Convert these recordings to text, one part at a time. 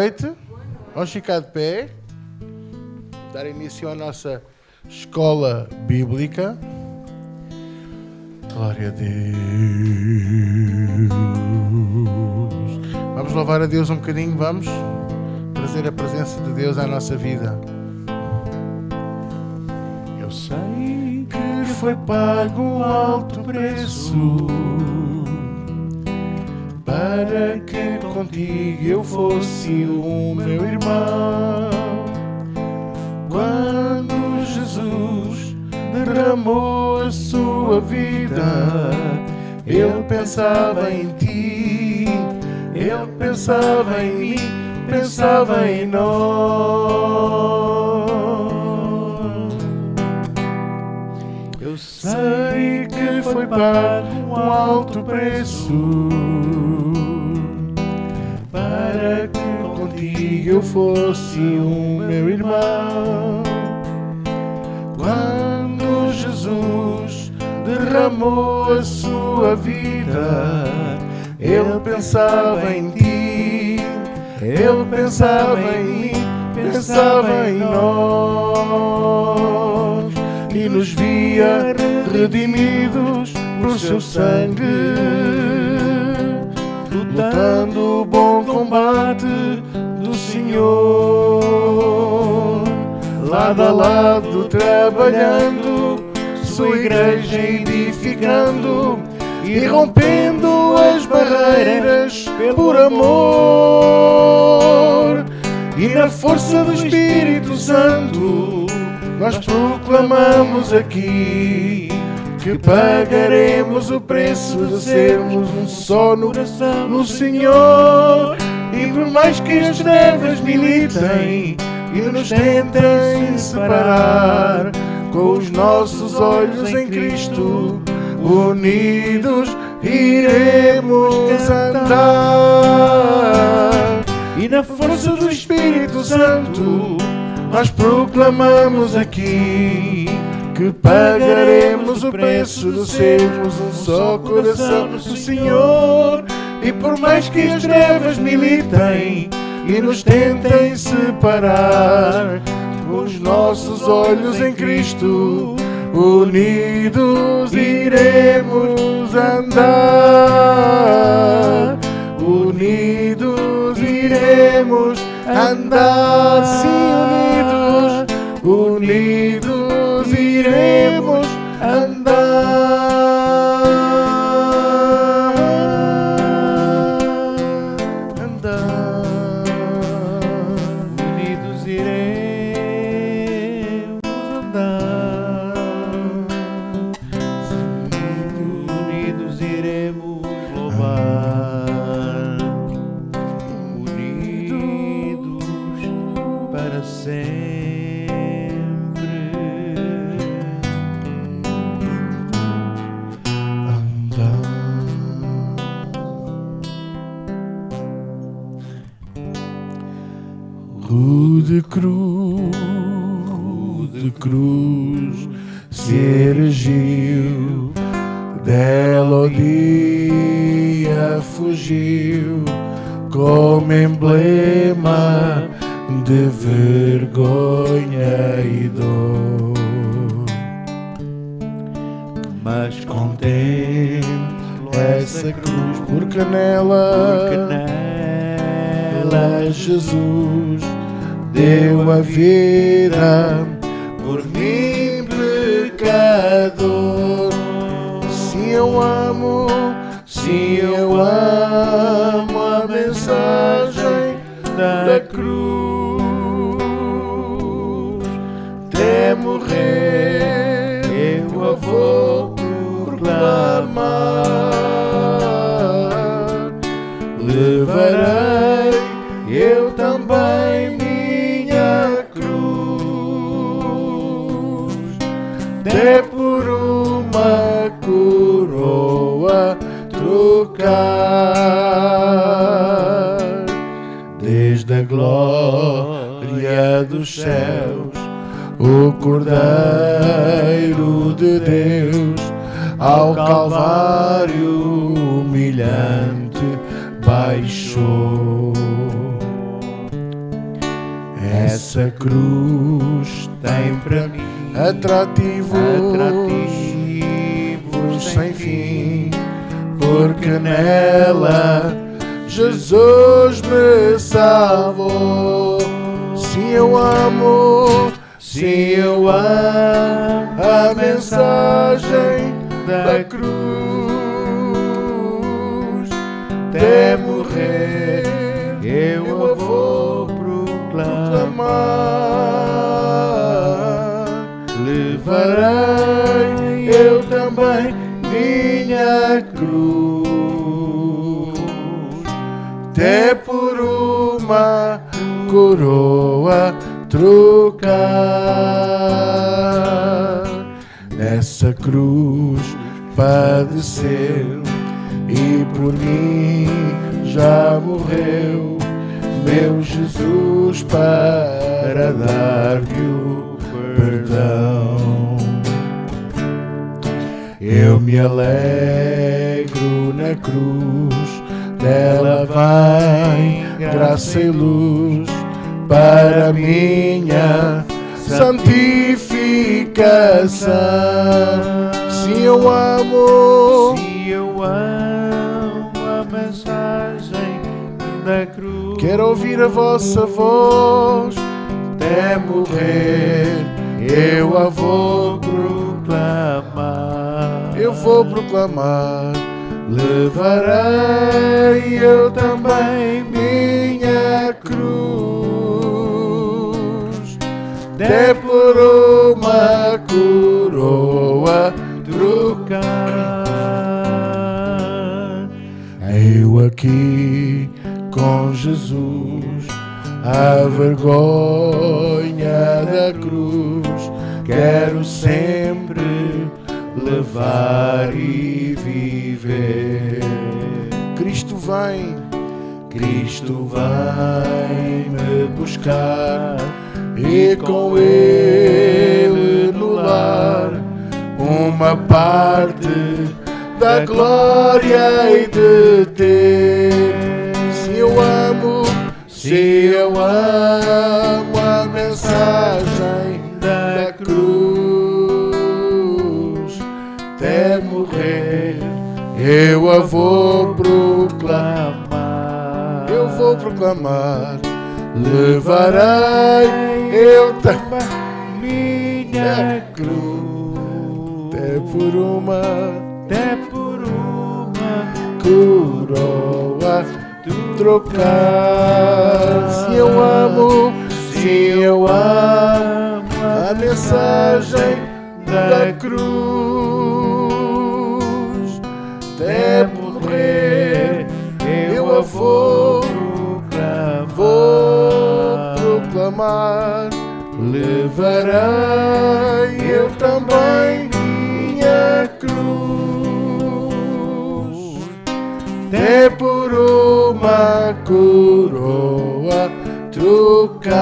noite. Vamos ficar de pé. Dar início à nossa escola bíblica. Glória a Deus. Vamos louvar a Deus um bocadinho, vamos trazer a presença de Deus à nossa vida. Eu sei que foi pago um alto preço para que contigo eu fosse o meu irmão. Quando Jesus derramou a sua vida, Ele pensava em ti, Ele pensava em mim, pensava em nós. Eu sei que foi pago um alto preço para que contigo eu fosse o meu irmão. Quando Jesus derramou a sua vida, Ele pensava em ti, Ele pensava em mim, pensava em nós, e nos via redimidos por seu sangue, lutando o bom combate do Senhor, lado a lado trabalhando, sua igreja edificando e rompendo as barreiras por amor. E na força do Espírito Santo nós proclamamos aqui que pagaremos o preço de sermos um só no Senhor. E por mais que as trevas militem e nos tentem separar, com os nossos olhos em Cristo, unidos iremos andar. E na força do Espírito Santo nós proclamamos aqui que pagaremos o preço de sermos um só coração no Senhor. E por mais que as trevas militem e nos tentem separar, com os nossos olhos em Cristo, unidos iremos andar. Unidos iremos andar, sim, unidos iremos andar. Unidos iremos andar. Unidos iremos louvar. Unidos para sempre. De cruz se erigiu, dela o dia fugiu, como emblema de vergonha e dor. Mas contemplo essa cruz, porque nela Jesus deu a vida por mim, pecador. Sim, eu amo a mensagem da cruz. Até morrer eu a vou proclamar. Levarei eu também minha cruz, até por uma coroa trocar. Desde a glória dos céus, o Cordeiro de Deus, ao Calvário humilhante baixou. Essa cruz tem para mim atrativos sem fim, porque nela Jesus me salvou. Se eu amo a mensagem da cruz, até morrer eu a vou proclamar. Levarei eu também minha cruz, até por uma coroa trocar. Nessa cruz padeceu e por mim já morreu meu Jesus para dar-lhe o perdão. Eu me alegro na cruz, dela vem graça e luz para a minha santificação. Se eu amo a mensagem da cruz, quero ouvir a vossa voz, até morrer eu a vou proclamar. Eu vou proclamar. Levarei eu também minha cruz, até por uma coroa trocar. Eu aqui com Jesus, a vergonha da cruz, quero sempre levar e viver. Cristo vem me buscar, e com Ele no lar uma parte da glória hei de ter. Se eu amo a mensagem da cruz, até morrer eu a vou proclamar. Eu vou proclamar. Levarei eu também minha cruz, até por uma coroa trocar. Se eu amo a mensagem da cruz, até morrer eu a vou proclamar. Levarei eu também minha cruz, até por uma coroa trocar.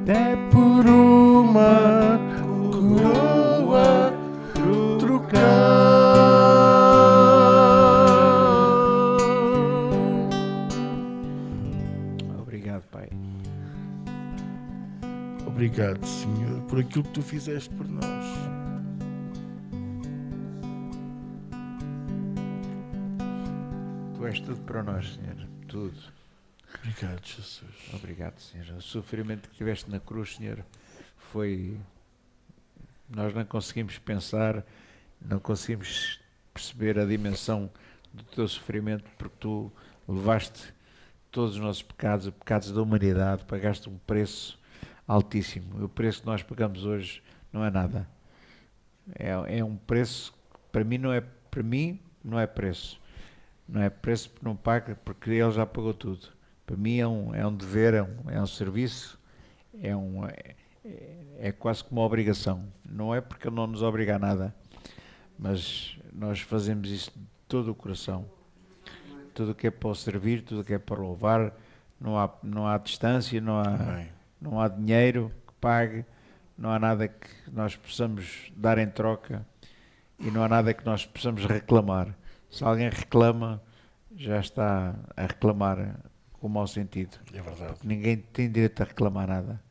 Até por uma coroa trocar. Obrigado, Pai. Obrigado, Senhor, por aquilo que tu fizeste por nós. Tu és tudo para nós, Senhor. Tudo. Obrigado, Jesus. Obrigado, Senhor. O sofrimento que tiveste na cruz, Senhor, foi... Nós não conseguimos pensar, não conseguimos perceber a dimensão do teu sofrimento, porque tu levaste todos os nossos pecados, os pecados da humanidade, pagaste um preço altíssimo. O preço que nós pagamos hoje não é nada. É um preço que para mim não é preço. Não é preço porque não paga, porque ele já pagou tudo. Para mim é um dever, é um serviço, é quase como uma obrigação. Não é porque ele não nos obriga a nada, mas nós fazemos isso de todo o coração. Tudo o que é para o servir, tudo o que é para louvar, não há distância, não há dinheiro que pague, não há nada que nós possamos dar em troca e não há nada que nós possamos reclamar. Se alguém reclama, já está a reclamar com mau sentido. É verdade. Ninguém tem direito a reclamar nada.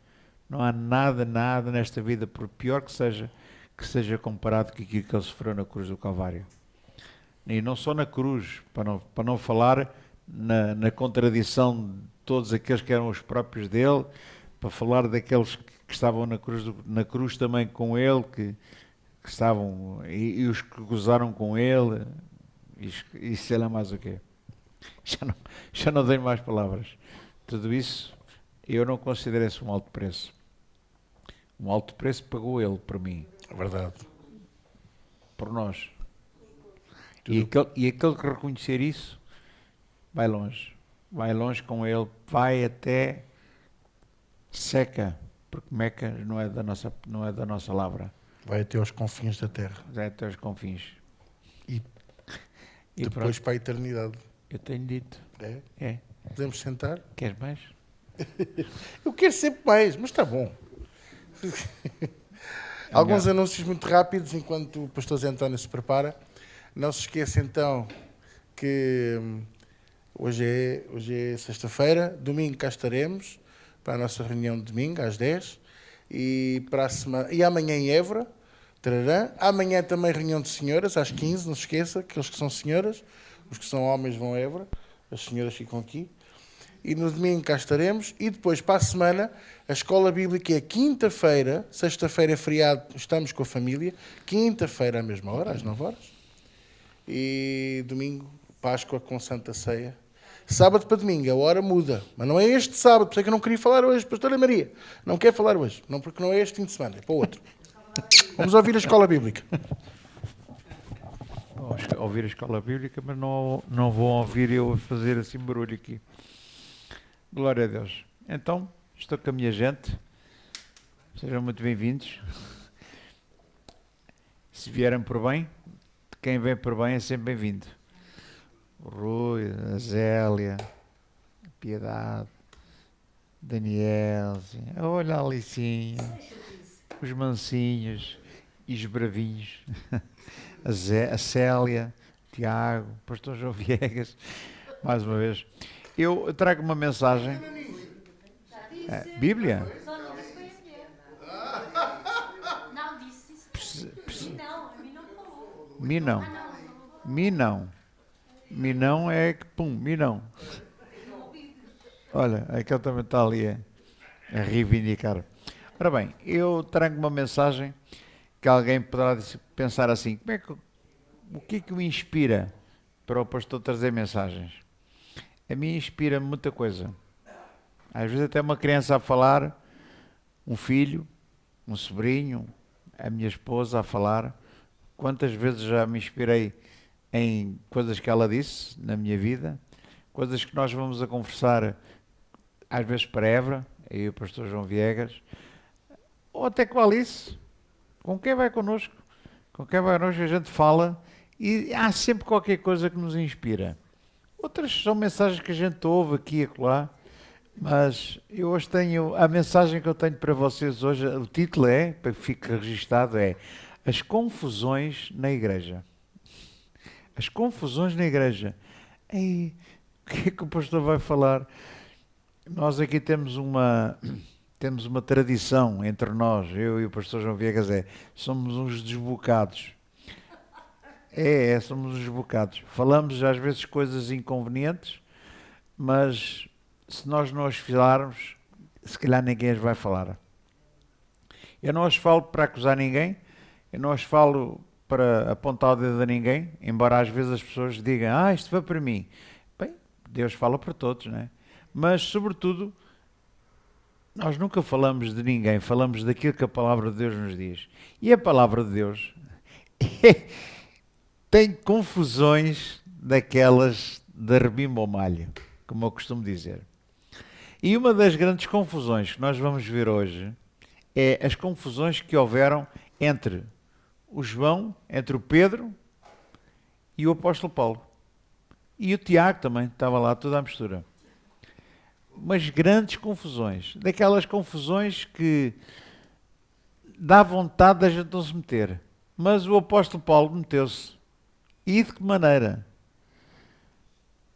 Não há nada, nada nesta vida, por pior que seja comparado com aquilo que ele sofreu na cruz do Calvário. E não só na cruz, para não falar na contradição de todos aqueles que eram os próprios dele, para falar daqueles que estavam na cruz também com ele, que estavam, e os que gozaram com ele, e sei lá mais o quê. Já não tenho mais palavras. Tudo isso, eu não considero isso um alto preço. Um alto preço pagou ele por mim. É verdade. Por nós. E aquele que reconhecer isso, vai longe. Vai longe com ele, vai até Seca, porque Meca não é da nossa lavra. Vai até aos confins da terra. Vai até aos confins. E E depois pronto, para a eternidade. eu tenho dito. É? É. Podemos sentar? Queres mais? Eu quero sempre mais, mas está bom. Alguns anúncios muito rápidos enquanto o pastor Zé António se prepara. Não se esqueça então que hoje é sexta-feira, domingo cá estaremos para a nossa reunião de domingo às 10 e, para a semana, e amanhã em Évora, tararã. Amanhã também reunião de senhoras às 15, não se esqueça, aqueles que são senhoras, os que são homens vão a Évora, as senhoras ficam aqui. E no domingo cá estaremos. E depois, para a semana, a escola bíblica é quinta-feira. Sexta-feira é feriado, estamos com a família. Quinta-feira à mesma hora, às 9 horas. E domingo, Páscoa com Santa Ceia. Sábado para domingo, a hora muda. Mas não é este sábado, por isso é que eu não queria falar hoje. Pastora Maria, não quer falar hoje. Não, porque não é este fim de semana, é para o outro. Vamos ouvir a escola bíblica. Vou ouvir a escola bíblica, mas não vou ouvir eu fazer assim barulho aqui. Glória a Deus. Então, estou com a minha gente. Sejam muito bem-vindos. Se vierem por bem, quem vem por bem é sempre bem-vindo. O Rui, a Zélia, a Piedade, Daniel, olha a Alicinha, os mansinhos e os bravinhos, a Célia, o Tiago, o pastor João Viegas, mais uma vez. Eu trago uma mensagem. Bíblia? Não disse isso. Não, a mim não falou. Mi não. Mi não. Mi não é que pum, mi não. Olha, aquele também está ali a reivindicar. Ora bem, eu trago uma mensagem que alguém poderá pensar assim, o que é que o inspira para o pastor trazer mensagens? A mim inspira muita coisa. Às vezes até uma criança a falar, um filho, um sobrinho, a minha esposa a falar. Quantas vezes já me inspirei em coisas que ela disse na minha vida, coisas que nós vamos a conversar, às vezes para Évora, eu e o pastor João Viegas, ou até com a Alice, com quem vai connosco, a gente fala e há sempre qualquer coisa que nos inspira. Outras são mensagens que a gente ouve aqui e acolá, mas eu hoje tenho, a mensagem que eu tenho para vocês hoje, o título é, para que fique registado, é As Confusões na Igreja. As confusões na igreja. Ei, o que é que o pastor vai falar? Nós aqui temos uma tradição entre nós, eu e o pastor João Viegas, somos uns desbocados. Somos uns desbocados. Falamos às vezes coisas inconvenientes, mas se nós não as falarmos, se calhar ninguém as vai falar. Eu não as falo para acusar ninguém, eu não as falo para apontar o dedo a ninguém, embora às vezes as pessoas digam, isto foi para mim. Bem, Deus fala para todos, não é? Mas, sobretudo, nós nunca falamos de ninguém, falamos daquilo que a palavra de Deus nos diz. E a palavra de Deus tem confusões daquelas de rebimbo ao malho, como eu costumo dizer. E uma das grandes confusões que nós vamos ver hoje é as confusões que houveram entre o João, entre o Pedro e o apóstolo Paulo. E o Tiago também, estava lá toda a mistura. Umas grandes confusões, daquelas confusões que dá vontade da gente não se meter. Mas o apóstolo Paulo meteu-se. E de que maneira?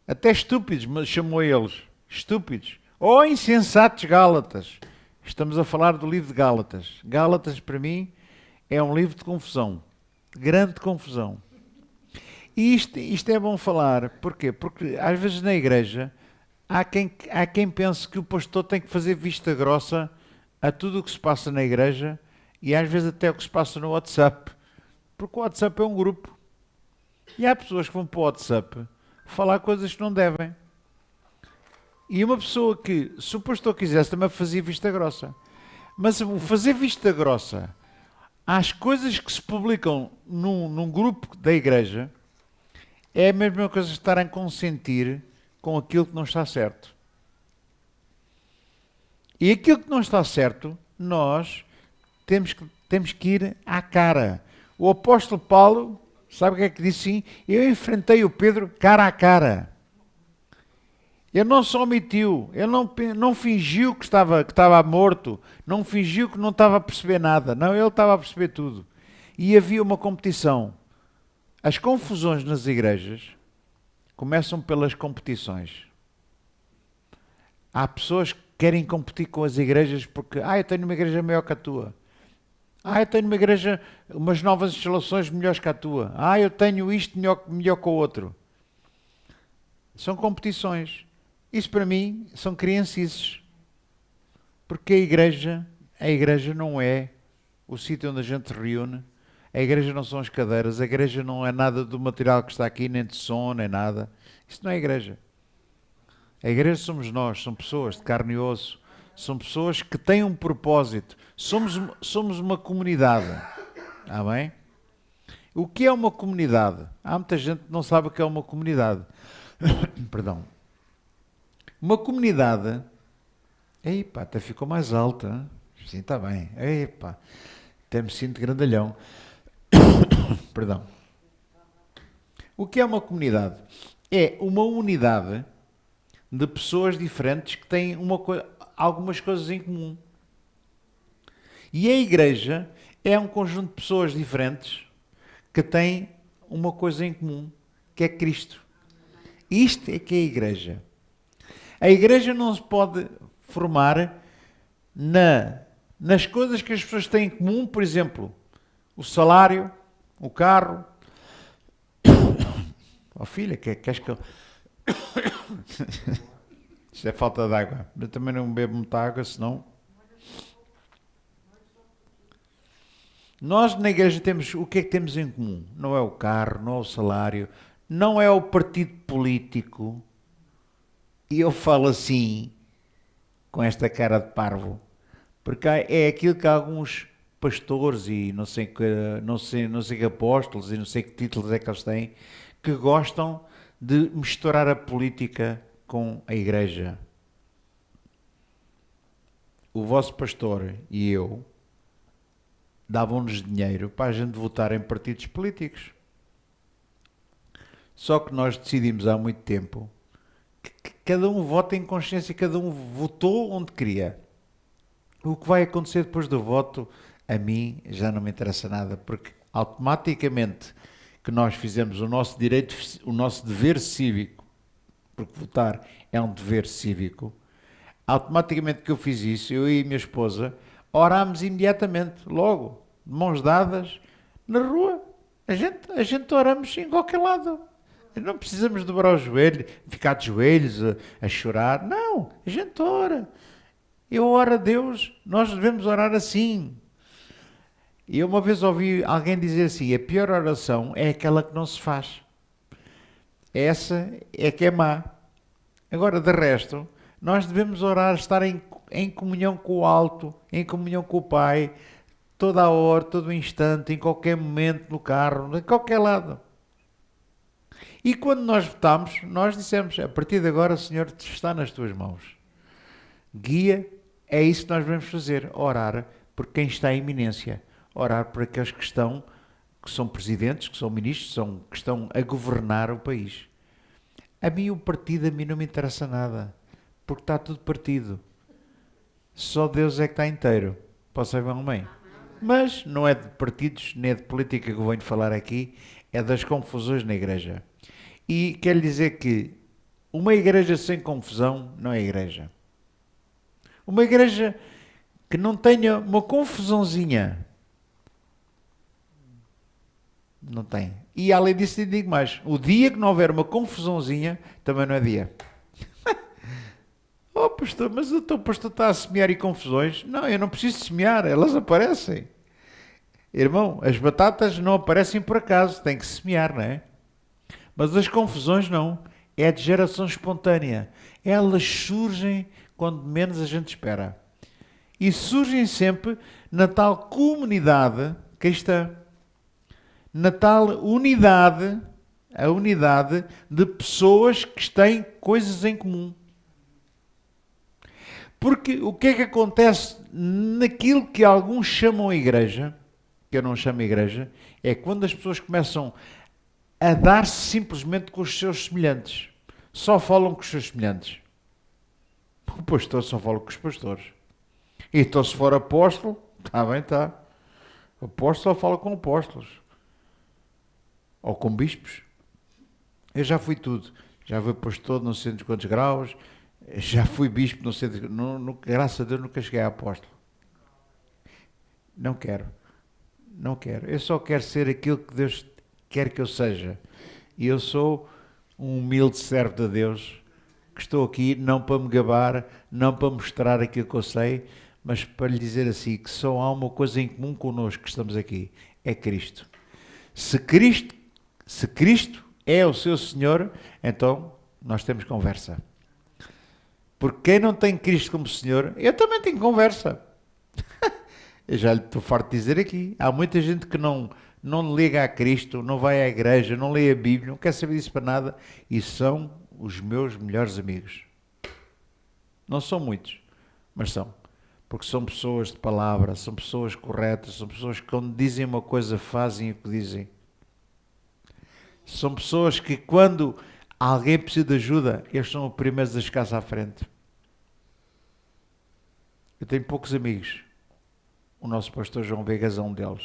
Até estúpidos, mas chamou eles. Estúpidos. Ou insensatos Gálatas. Estamos a falar do livro de Gálatas. Gálatas, para mim, é um livro de confusão. Grande confusão. E isto é bom falar. Porquê? Porque às vezes na igreja há quem pense que o pastor tem que fazer vista grossa a tudo o que se passa na igreja e às vezes até o que se passa no WhatsApp. Porque o WhatsApp é um grupo. E há pessoas que vão para o WhatsApp falar coisas que não devem. E uma pessoa que, se o pastor quisesse, também fazia vista grossa. Mas o fazer vista grossa às coisas que se publicam num grupo da igreja é a mesma coisa de estar a consentir com aquilo que não está certo. E aquilo que não está certo, nós temos que ir à cara. O apóstolo Paulo, sabe o que é que disse assim? Eu enfrentei o Pedro cara a cara. Ele não se omitiu, ele não fingiu que estava morto, não fingiu que não estava a perceber nada. Não, ele estava a perceber tudo. E havia uma competição. As confusões nas igrejas começam pelas competições. Há pessoas que querem competir com as igrejas porque, eu tenho uma igreja melhor que a tua. Eu tenho uma igreja, umas novas instalações melhores que a tua. Eu tenho isto melhor que o outro. São competições. Isso para mim são criancices. Porque a igreja não é o sítio onde a gente se reúne. A igreja não são as cadeiras. A igreja não é nada do material que está aqui, nem de som, nem nada. Isso não é igreja. A igreja somos nós, são pessoas de carne e osso. São pessoas que têm um propósito. Somos uma comunidade. Amém? O que é uma comunidade? Há muita gente que não sabe o que é uma comunidade. Perdão. Uma comunidade... até ficou mais alta. Sim, está bem. Até me sinto grandalhão. Perdão. O que é uma comunidade? É uma unidade de pessoas diferentes que têm algumas coisas em comum. E a igreja é um conjunto de pessoas diferentes que têm uma coisa em comum, que é Cristo. Isto é que é a igreja. A igreja não se pode formar nas coisas que as pessoas têm em comum, por exemplo, o salário, o carro. Filha, queres que eu... Isto é falta de água. Eu também não bebo muita água, senão... Nós na igreja temos... O que é que temos em comum? Não é o carro, não é o salário, não é o partido político. E eu falo assim, com esta cara de parvo, porque é aquilo que alguns pastores e não sei que apóstolos e não sei que títulos é que eles têm, que gostam de misturar a política com a igreja. O vosso pastor e eu davam-nos dinheiro para a gente votar em partidos políticos. Só que nós decidimos há muito tempo que cada um vota em consciência, cada um votou onde queria. O que vai acontecer depois do voto, a mim já não me interessa nada, porque automaticamente que nós fizemos o nosso direito, o nosso dever cívico, porque votar é um dever cívico, automaticamente que eu fiz isso, eu e a minha esposa, orámos imediatamente, logo, de mãos dadas, na rua. A gente oramos em qualquer lado. Não precisamos dobrar o joelho, ficar de joelhos a chorar. Não, a gente ora. Eu oro a Deus, nós devemos orar assim. E eu uma vez ouvi alguém dizer assim, a pior oração é aquela que não se faz. Essa é que é má. Agora, de resto, nós devemos orar, estar em comunhão com o alto, em comunhão com o Pai, toda a hora, todo o instante, em qualquer momento, no carro, em qualquer lado. E quando nós votámos, nós dissemos, a partir de agora, Senhor, está nas tuas mãos. Guia, é isso que nós devemos fazer, orar por quem está em iminência, orar por aqueles que são presidentes, que são ministros, que estão a governar o país. A mim o partido, não me interessa nada, porque está tudo partido. Só Deus é que está inteiro. Posso saber, amém? Mas não é de partidos, nem é de política que eu venho falar aqui, é das confusões na igreja. E quero dizer que Uma igreja sem confusão não é igreja. Uma igreja que não tenha uma confusãozinha, não tem. E além disso, eu digo mais, o dia que não houver uma confusãozinha, também não é dia. Oh, pastor, mas o teu pastor está a semear e confusões? Não, eu não preciso semear, elas aparecem. Irmão, as batatas não aparecem por acaso, tem que semear, não é? Mas as confusões não, é de geração espontânea. Elas surgem quando menos a gente espera. E surgem sempre na tal comunidade cristã, na tal unidade, a unidade de pessoas que têm coisas em comum. Porque o que é que acontece naquilo que alguns chamam a igreja, que eu não chamo igreja, é quando as pessoas começam a dar-se simplesmente com os seus semelhantes. Só falam com os seus semelhantes. O pastor só fala com os pastores. Então se for apóstolo, está bem, está. O apóstolo só fala com apóstolos. Ou com bispos. Eu já fui tudo. Já fui pastor não sei de quantos graus, já fui bispo não sei de... graças a Deus nunca cheguei a apóstolo. Não quero. Não quero. Eu só quero ser aquilo que Deus quer que eu seja. E eu sou um humilde servo de Deus, que estou aqui não para me gabar, não para mostrar aquilo que eu sei, mas para lhe dizer assim, que só há uma coisa em comum connosco que estamos aqui, é Cristo. Se Cristo é o seu Senhor, então nós temos conversa. Porque quem não tem Cristo como Senhor, eu também tenho conversa. Eu já lhe estou farto de dizer aqui. Há muita gente que não liga a Cristo, não vai à igreja, não lê a Bíblia, não quer saber disso para nada, e são os meus melhores amigos. Não são muitos, mas são. Porque são pessoas de palavra, são pessoas corretas, são pessoas que quando dizem uma coisa fazem o que dizem. São pessoas que quando alguém precisa de ajuda, eles são os primeiros a chegar-se à frente. Eu tenho poucos amigos. O nosso pastor João Vegas é um deles.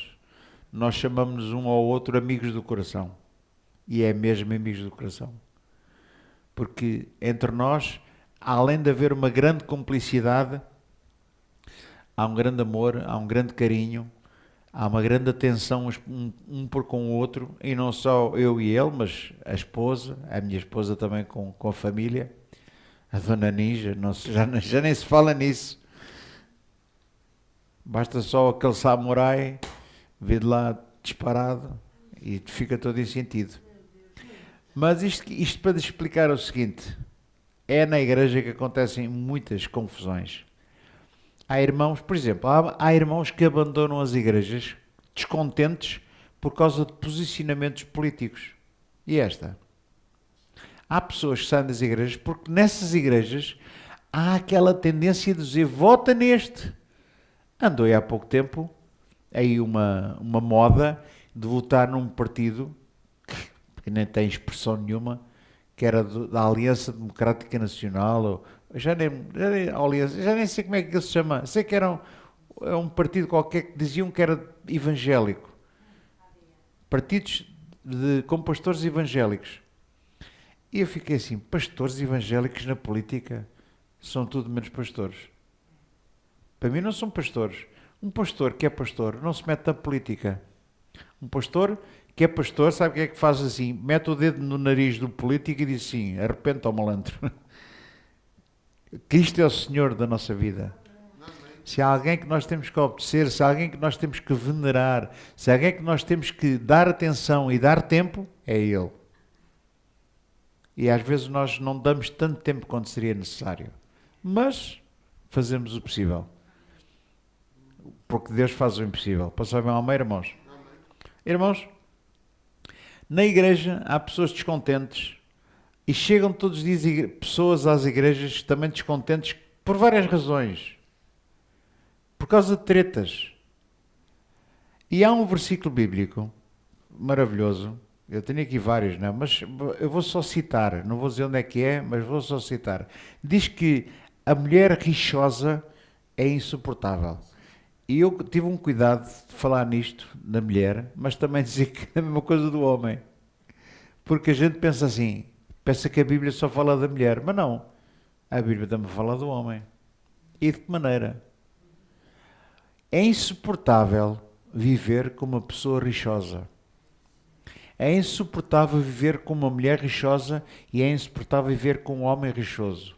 Nós chamamos um ao outro amigos do coração. E é mesmo amigos do coração. Porque entre nós, além de haver uma grande cumplicidade, há um grande amor, há um grande carinho, há uma grande atenção um por com o outro, e não só eu e ele, mas a esposa, a minha esposa também com a família, a dona Ninja, já nem se fala nisso. Basta só aquele samurai vir de lá disparado e fica todo em sentido. Mas isto para explicar o seguinte, é na igreja que acontecem muitas confusões. Há irmãos, por exemplo, há irmãos que abandonam as igrejas descontentes por causa de posicionamentos políticos. E esta? Há pessoas que saem das igrejas porque nessas igrejas há aquela tendência de dizer, vota neste. Andou aí há pouco tempo aí uma moda de votar num partido que nem tem expressão nenhuma, que era da Aliança Democrática Nacional, já nem sei como é que ele se chama, sei que era um partido qualquer que diziam que era evangélico. Partidos com pastores evangélicos. E eu fiquei assim, pastores evangélicos na política são tudo menos pastores. Para mim não são pastores. Um pastor que é pastor não se mete na política. Um pastor que é pastor, sabe o que é que faz assim? Mete o dedo no nariz do político e diz assim, arrepende ao malandro. Cristo é o Senhor da nossa vida. Se há alguém que nós temos que obedecer, se há alguém que nós temos que venerar, se há alguém que nós temos que dar atenção e dar tempo, é Ele. E às vezes nós não damos tanto tempo quanto seria necessário. Mas fazemos o possível. Porque Deus faz o impossível. Passam bem ao meio, irmãos? Irmãos, na igreja há pessoas descontentes e chegam todos os dias pessoas às igrejas também descontentes por várias razões. Por causa de tretas. E há um versículo bíblico maravilhoso. Eu tenho aqui vários, não é? Mas eu vou só citar. Não vou dizer onde é que é, mas vou só citar. Diz que a mulher rixosa é insuportável. E eu tive um cuidado de falar nisto na mulher, mas também dizer que é a mesma coisa do homem. Porque a gente pensa assim, Pensa que a Bíblia só fala da mulher, mas não. A Bíblia também fala do homem. E de que maneira? É insuportável viver com uma pessoa rixosa. É insuportável viver com uma mulher rixosa e é insuportável viver com um homem rixoso.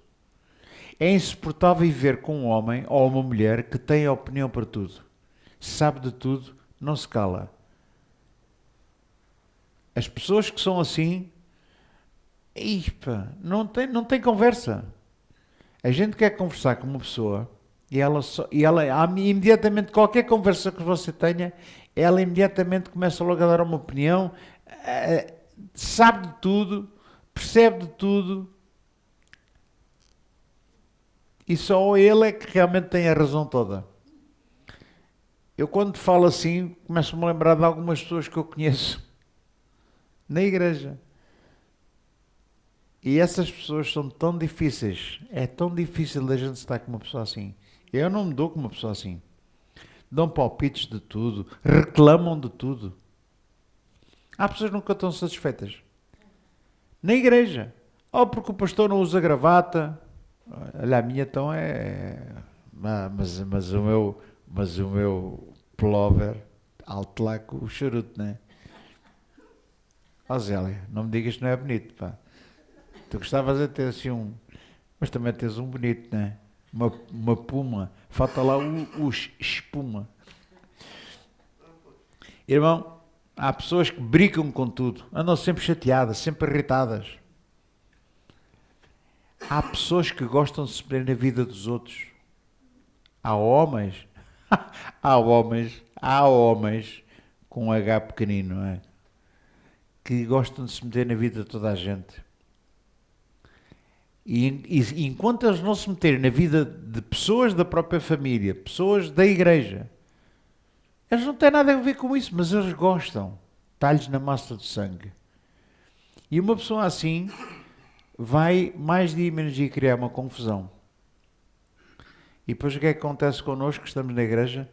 É insuportável viver com um homem ou uma mulher que tem opinião para tudo. Sabe de tudo, não se cala. As pessoas que são assim, não tem conversa. A gente quer conversar com uma pessoa e ela imediatamente, qualquer conversa que você tenha, ela imediatamente começa logo a dar uma opinião, sabe de tudo, percebe de tudo, e só ele é que realmente tem a razão toda. Eu quando falo assim, começo-me a lembrar de algumas pessoas que eu conheço na igreja. E essas pessoas são tão difíceis. É tão difícil da gente estar com uma pessoa assim. Eu não me dou com uma pessoa assim. Dão palpites de tudo, reclamam de tudo. Há pessoas que nunca estão satisfeitas. Na igreja. Ou porque o pastor não usa gravata. Olha, a minha então é... Mas o meu pullover, alto lá com o charuto, não é? Ó Zélia, não me digas que não é bonito, pá. Tu gostavas de ter assim um... Mas também tens um bonito, não é? Uma puma. Falta lá o espuma. Irmão, há pessoas que brincam com tudo. Andam sempre chateadas, sempre irritadas. Há pessoas que gostam de se meter na vida dos outros. Há homens... há homens com um H pequenino, não é? Que gostam de se meter na vida de toda a gente. E enquanto eles não se meterem na vida de pessoas da própria família, pessoas da igreja, eles não têm nada a ver com isso, mas eles gostam. Está-lhes na massa do sangue. E uma pessoa assim vai mais dia menos dia criar uma confusão. E depois o que é que acontece connosco que estamos na igreja?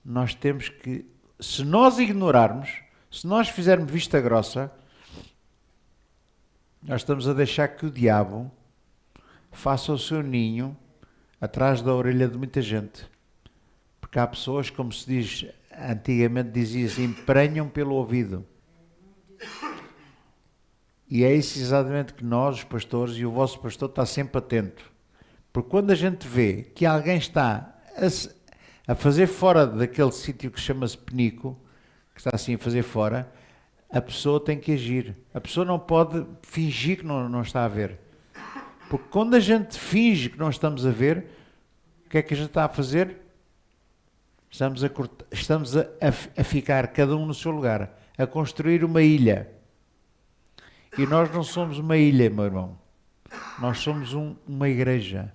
Nós temos que, se nós ignorarmos, se nós fizermos vista grossa, nós estamos a deixar que o diabo faça o seu ninho atrás da orelha de muita gente. Porque há pessoas, como se diz, antigamente dizia assim, emprenham pelo ouvido. E é isso exatamente que nós, os pastores, e o vosso pastor está sempre atento. Porque quando a gente vê que alguém está a fazer fora daquele sítio que chama-se penico, que está assim a fazer fora, a pessoa tem que agir. A pessoa não pode fingir que não está a ver. Porque quando a gente finge que não estamos a ver, o que é que a gente está a fazer? Estamos a ficar cada um no seu lugar, a construir uma ilha. E nós não somos uma ilha, meu irmão. Nós somos uma igreja.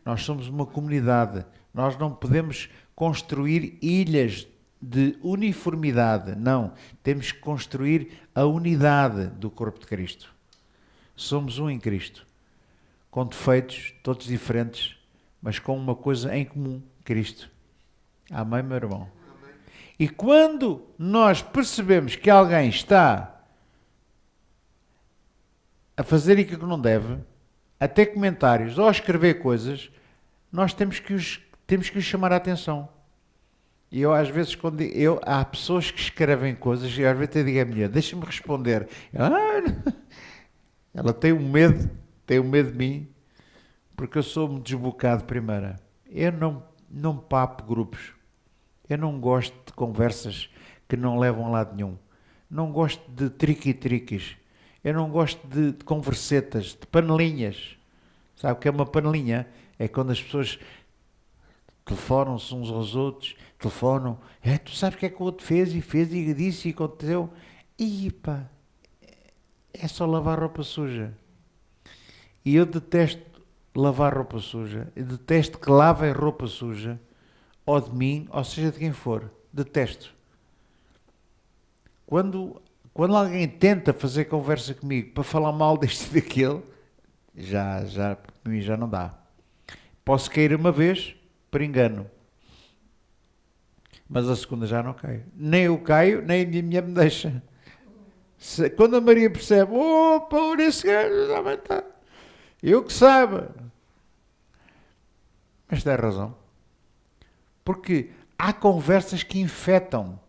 Nós somos uma comunidade. Nós não podemos construir ilhas de uniformidade. Não. Temos que construir a unidade do corpo de Cristo. Somos um em Cristo. Com defeitos, todos diferentes, mas com uma coisa em comum, Cristo. Amém, meu irmão? Amém. E quando nós percebemos que alguém está a fazer aquilo que não deve, a ter comentários ou a escrever coisas, nós temos que os chamar a atenção. E eu às vezes, há pessoas que escrevem coisas e às vezes eu digo à mulher, deixa-me responder. Ela tem um medo de mim, porque eu sou um desbocado primeira. Eu não papo grupos. Eu não gosto de conversas que não levam a lado nenhum. Não gosto de triqui-triquis. Eu não gosto de conversetas, de panelinhas. Sabe o que é uma panelinha? É quando as pessoas telefonam-se uns aos outros, telefonam, tu sabes o que é que o outro fez e disse e aconteceu. E pá, é só lavar roupa suja. E eu detesto lavar roupa suja. Eu detesto que lavem roupa suja, ou de mim, ou seja de quem for. Detesto. Quando alguém tenta fazer conversa comigo para falar mal deste e daquele, para mim já não dá. Posso cair uma vez, por engano. Mas a segunda já não caio. Nem eu caio, nem a minha mulher me deixa. Quando a Maria percebe, opa, olha esse gajo, já vai estar. Eu que saiba. Mas tem razão. Porque há conversas que infectam.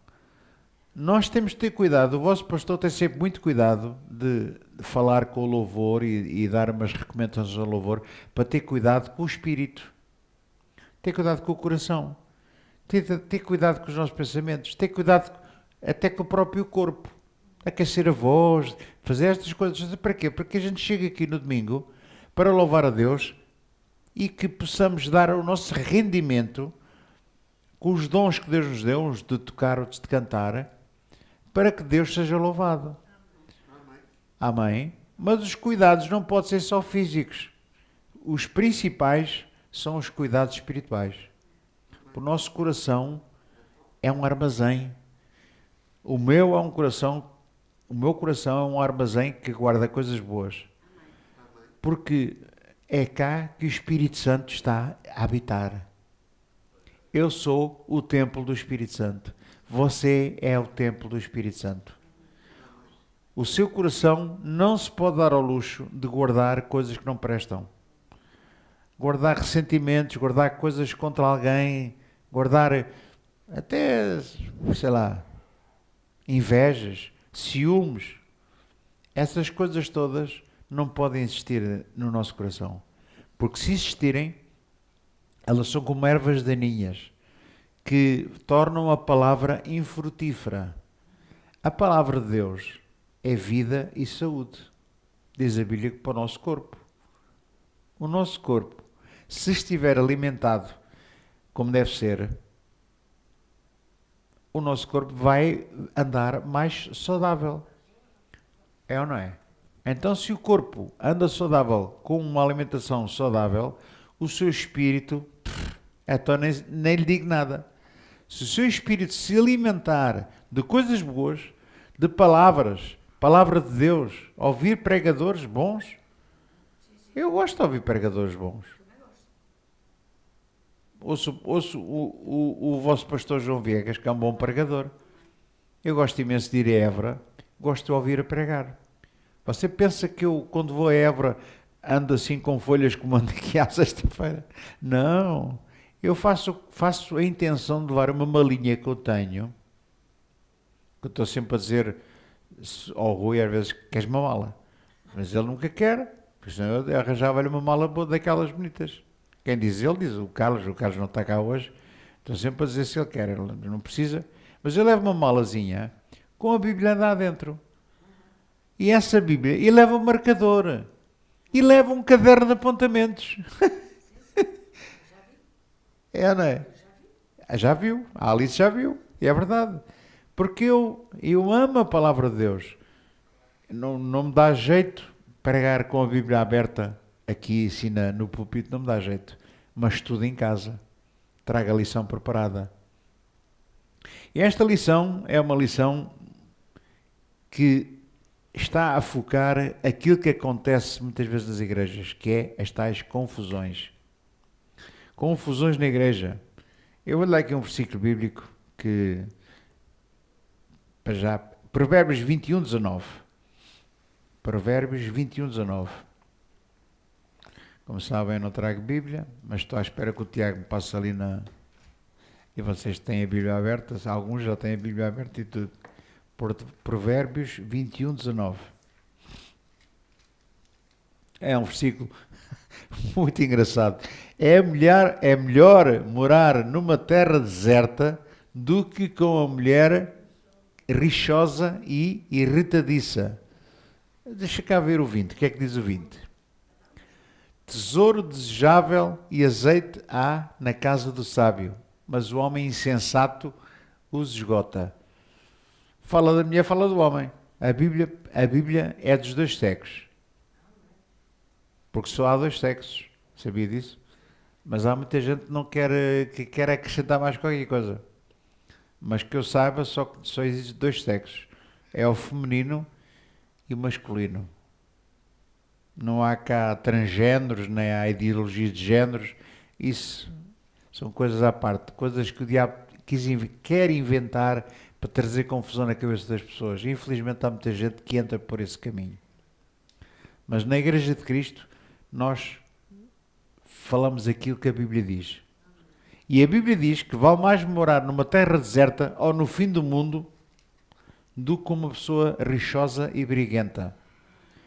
Nós temos de ter cuidado, o vosso pastor tem sempre muito cuidado de falar com o louvor e dar umas recomendações ao louvor, para ter cuidado com o espírito, ter cuidado com o coração, ter cuidado com os nossos pensamentos, ter cuidado até com o próprio corpo, aquecer a voz, fazer estas coisas. Para quê? Para que a gente chegue aqui no domingo para louvar a Deus e que possamos dar o nosso rendimento com os dons que Deus nos deu, uns de tocar, outros de cantar, para que Deus seja louvado. Amém? Mas os cuidados não podem ser só físicos. Os principais são os cuidados espirituais. O nosso coração é um armazém. O meu coração é um armazém que guarda coisas boas. Porque é cá que o Espírito Santo está a habitar. Eu sou o templo do Espírito Santo. Você é o templo do Espírito Santo. O seu coração não se pode dar ao luxo de guardar coisas que não prestam. Guardar ressentimentos, guardar coisas contra alguém, guardar até, sei lá, invejas, ciúmes. Essas coisas todas não podem existir no nosso coração. Porque se existirem, elas são como ervas daninhas que tornam a palavra infrutífera. A palavra de Deus é vida e saúde. Diz a Bíblia que para o nosso corpo. O nosso corpo, se estiver alimentado como deve ser, o nosso corpo vai andar mais saudável. É ou não é? Então, se o corpo anda saudável com uma alimentação saudável, o seu espírito, então nem lhe digo nada. Se o seu espírito se alimentar de coisas boas, de palavras, palavra de Deus, ouvir pregadores bons, eu gosto de ouvir pregadores bons. Ouço o vosso pastor João Viegas, que é um bom pregador. Eu gosto imenso de ir a Évora, gosto de ouvir a pregar. Você pensa que eu, quando vou a Évora, ando assim com folhas como ando aqui à sexta-feira? Não. Eu faço a intenção de levar uma malinha que eu tenho, que eu estou sempre a dizer ao Rui, às vezes, queres uma mala? Mas ele nunca quer, porque senão eu arranjava-lhe uma mala boa daquelas bonitas. Quem diz ele, diz o Carlos não está cá hoje, estou sempre a dizer se ele quer, ele não precisa. Mas eu levo uma malazinha com a Bíblia lá dentro. E essa Bíblia, e leva um marcador, e leva um caderno de apontamentos. É, não é? Já viu, a Alice já viu, e é verdade. Porque eu amo a palavra de Deus. Não me dá jeito pregar com a Bíblia aberta aqui assim no púlpito, não me dá jeito. Mas estudo em casa. Trago a lição preparada. E esta lição é uma lição que está a focar aquilo que acontece muitas vezes nas igrejas, que é as tais confusões. Confusões na igreja. Eu vou dar aqui um versículo bíblico que, para já, Provérbios 21, 19. Provérbios 21, 19. Como sabem, eu não trago Bíblia, mas estou à espera que o Tiago me passe ali na... E vocês têm a Bíblia aberta, alguns já têm a Bíblia aberta e tudo. Provérbios 21, 19. É um versículo muito engraçado. É melhor morar numa terra deserta do que com a mulher rixosa e irritadiça. Deixa cá ver o 20. O que é que diz o 20? Tesouro desejável e azeite há na casa do sábio, mas o homem insensato os esgota. Fala da mulher, fala do homem. A Bíblia é dos dois sexos. Porque só há dois sexos. Sabia disso? Mas há muita gente que quer acrescentar mais qualquer coisa. Mas que eu saiba, só existem dois sexos. É o feminino e o masculino. Não há cá transgéneros, nem há ideologias de géneros. Isso são coisas à parte. Coisas que o diabo quer inventar para trazer confusão na cabeça das pessoas. E, infelizmente há muita gente que entra por esse caminho. Mas na Igreja de Cristo nós falamos aquilo que a Bíblia diz. E a Bíblia diz que vale mais morar numa terra deserta ou no fim do mundo do que uma pessoa rixosa e briguenta.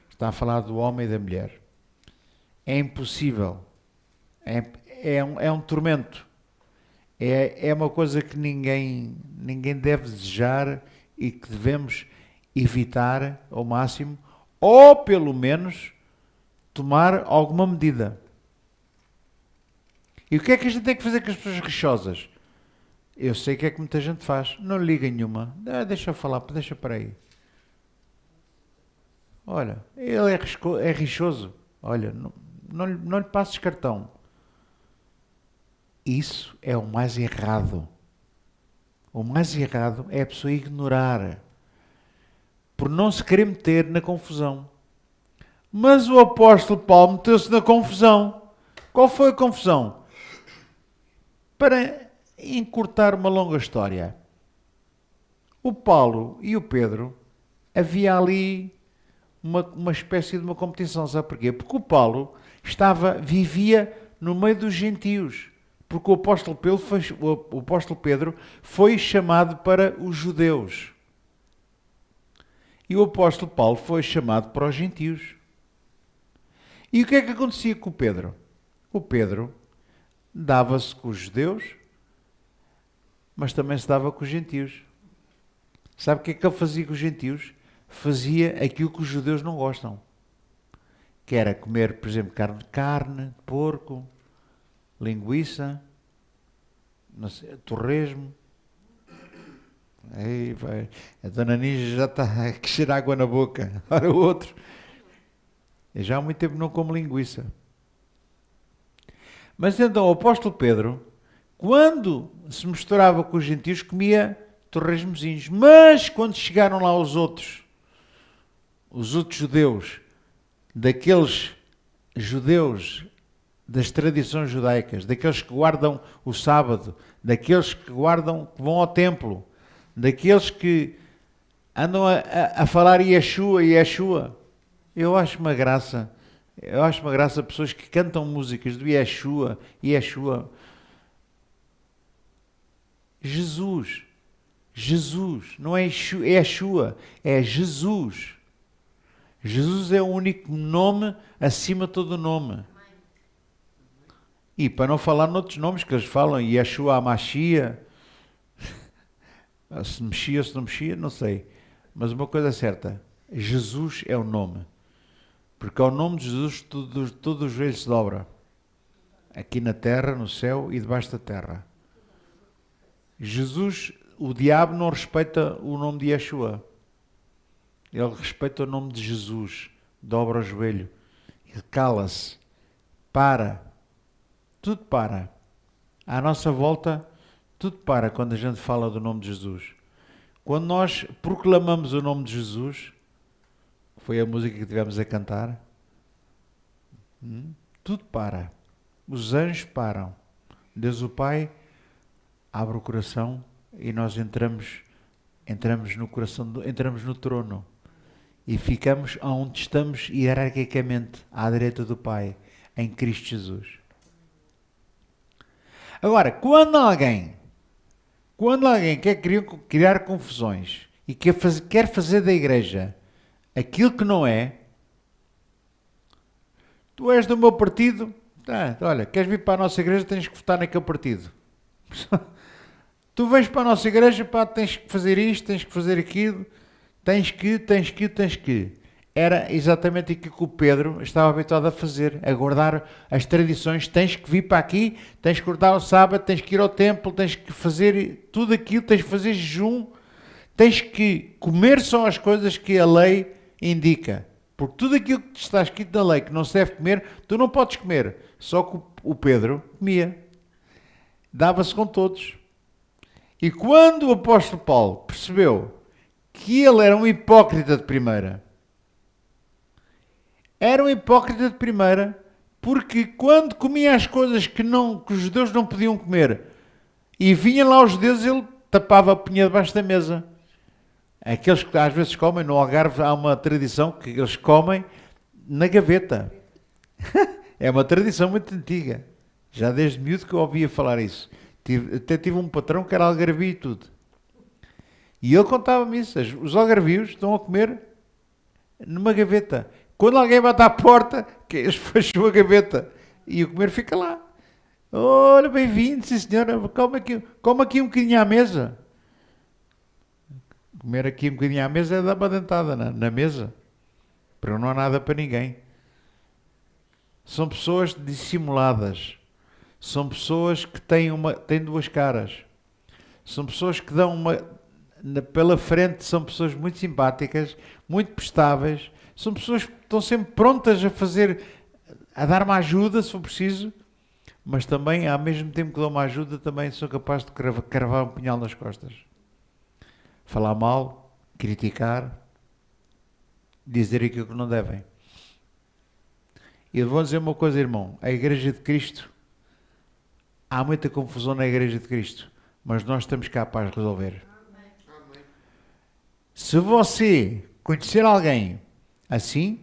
Está a falar do homem e da mulher. É impossível. É um tormento. É uma coisa que ninguém deve desejar e que devemos evitar ao máximo, ou pelo menos tomar alguma medida. E o que é que a gente tem que fazer com as pessoas rixosas? Eu sei o que é que muita gente faz. Não liga nenhuma. Deixa eu falar, deixa para aí. Olha, ele é rixoso. Olha, não lhe passes cartão. Isso é o mais errado. O mais errado é a pessoa ignorar, por não se querer meter na confusão. Mas o apóstolo Paulo meteu-se na confusão. Qual foi a confusão? Para encurtar uma longa história, o Paulo e o Pedro, havia ali uma espécie de uma competição. Sabe porquê? Porque o Paulo vivia no meio dos gentios. Porque o apóstolo Pedro foi chamado para os judeus. E o apóstolo Paulo foi chamado para os gentios. E o que é que acontecia com o Pedro? O Pedro dava-se com os judeus, mas também se dava com os gentios. Sabe o que é que ele fazia com os gentios? Fazia aquilo que os judeus não gostam. Que era comer, por exemplo, carne, porco, linguiça, não sei, torresmo. Aí vai. A dona Ninja já está a encher água na boca. Ora o outro. Eu já há muito tempo não como linguiça. Mas então o apóstolo Pedro, quando se misturava com os gentios, comia torresmozinhos. Mas quando chegaram lá os outros judeus, daqueles judeus das tradições judaicas, daqueles que guardam o sábado, daqueles que vão ao templo, daqueles que andam a falar Yeshua. Eu acho uma graça pessoas que cantam músicas do Yeshua. Jesus, não é Yeshua, é Jesus. Jesus é o único nome acima de todo nome. E para não falar noutros nomes que eles falam, Yeshua Amashia, se mexia, se não mexia, não sei. Mas uma coisa é certa, Jesus é o nome. Porque ao nome de Jesus todo o joelho se dobra. Aqui na terra, no céu e debaixo da terra. Jesus, o diabo não respeita o nome de Yeshua. Ele respeita o nome de Jesus. Dobra o joelho. Ele cala-se. Para. Tudo para. À nossa volta, tudo para quando a gente fala do nome de Jesus. Quando nós proclamamos o nome de Jesus, foi a música que tivemos a cantar, tudo para. Os anjos param. Deus o Pai abre o coração e nós entramos no coração, entramos no trono e ficamos onde estamos hierarquicamente, à direita do Pai, em Cristo Jesus. Agora, quando alguém quer criar confusões e quer fazer da igreja aquilo que não é, tu és do meu partido, olha, queres vir para a nossa igreja, tens que votar naquele partido. Tu vens para a nossa igreja, tens que fazer isto, tens que fazer aquilo, tens que. Era exatamente aquilo que o Pedro estava habituado a fazer, a guardar as tradições. Tens que vir para aqui, tens que guardar o sábado, tens que ir ao templo, tens que fazer tudo aquilo, tens que fazer jejum, tens que comer só as coisas que a lei indica. Porque tudo aquilo que está escrito na lei que não se deve comer, tu não podes comer. Só que o Pedro comia. Dava-se com todos. E quando o apóstolo Paulo percebeu que ele era um hipócrita de primeira, porque quando comia as coisas que os judeus não podiam comer, E vinham lá os judeus, ele tapava, punha debaixo da mesa. Aqueles que às vezes comem, no Algarve há uma tradição que eles comem na gaveta. É uma tradição muito antiga. Já desde miúdo que eu ouvia falar isso. Até tive um patrão que era algarvio e tudo. E ele contava-me isso. Os algarvios estão a comer numa gaveta. Quando alguém bate à porta, que eles fecham a gaveta e o comer fica lá. Olha, bem-vindo, sim senhora. Come aqui um bocadinho à mesa. Comer aqui um bocadinho à mesa é dar uma dentada na mesa. Porque não há nada para ninguém. São pessoas dissimuladas. São pessoas que têm duas caras. São pessoas que dão pela frente, são pessoas muito simpáticas, muito prestáveis. São pessoas que estão sempre prontas a dar uma ajuda, se for preciso. Mas também, ao mesmo tempo que dão uma ajuda, também são capazes de cravar um punhal nas costas. Falar mal, criticar, dizer aquilo que não devem. E eu vou dizer uma coisa, irmão. A Igreja de Cristo, há muita confusão na Igreja de Cristo, mas nós estamos cá para resolver. Se você conhecer alguém assim,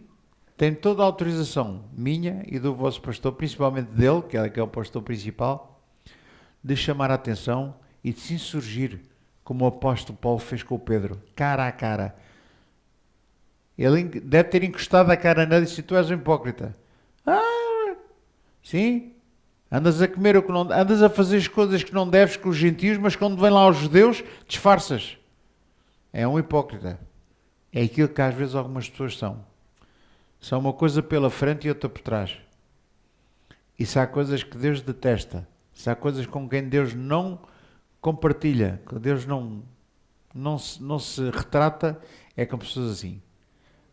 tem toda a autorização minha e do vosso pastor, principalmente dele, que é o pastor principal, de chamar a atenção e de se insurgir, como o apóstolo Paulo fez com o Pedro, cara a cara. Ele deve ter encostado a cara nele e disse: tu és um hipócrita. Sim, andas a comer o que não, andas a fazer as coisas que não deves com os gentios, mas quando vêm lá os judeus, disfarças. É um hipócrita. É aquilo que às vezes algumas pessoas são. São uma coisa pela frente e outra por trás. E se há coisas que Deus detesta, se há coisas com quem Deus não compartilha, que Deus não se retrata, é com pessoas assim.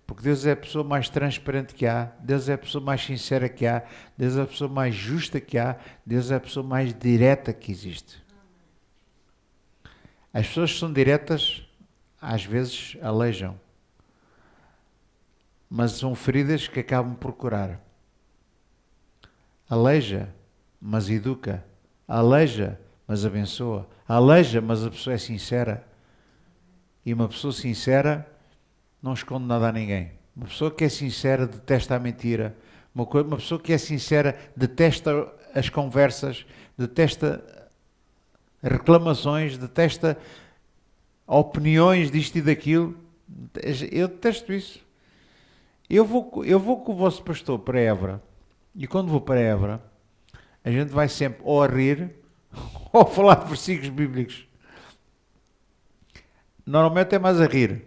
Porque Deus é a pessoa mais transparente que há, Deus é a pessoa mais sincera que há, Deus é a pessoa mais justa que há, Deus é a pessoa mais direta que existe. As pessoas que são diretas, às vezes, aleijam. Mas são feridas que acabam por curar. Aleija, mas educa. Aleija, mas abençoa. Aleija, mas a pessoa é sincera. E uma pessoa sincera não esconde nada a ninguém. Uma pessoa que é sincera detesta a mentira. Uma pessoa que é sincera detesta as conversas, detesta reclamações, detesta opiniões disto e daquilo. Eu detesto isso. Eu vou com o vosso pastor para Évora, e quando vou para Évora, a gente vai sempre ou a rir ou a falar de versículos bíblicos. Normalmente é mais a rir.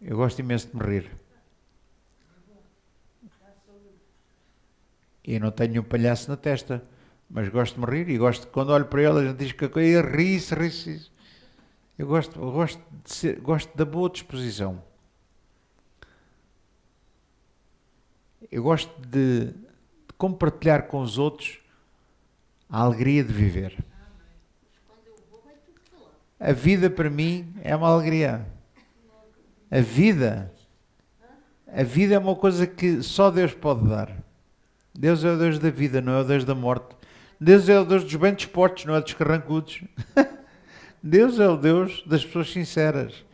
Eu gosto imenso de me rir. E não tenho um palhaço na testa, mas gosto de me rir e gosto, quando olho para ele, a gente diz que a coisa ri-se. Eu gosto da boa disposição. Eu gosto de compartilhar com os outros a alegria de viver. A vida para mim é uma alegria. A vida é uma coisa que só Deus pode dar. Deus é o Deus da vida, não é o Deus da morte. Deus é o Deus dos bem dispostos, não é dos carrancudos. Deus é o Deus das pessoas sinceras,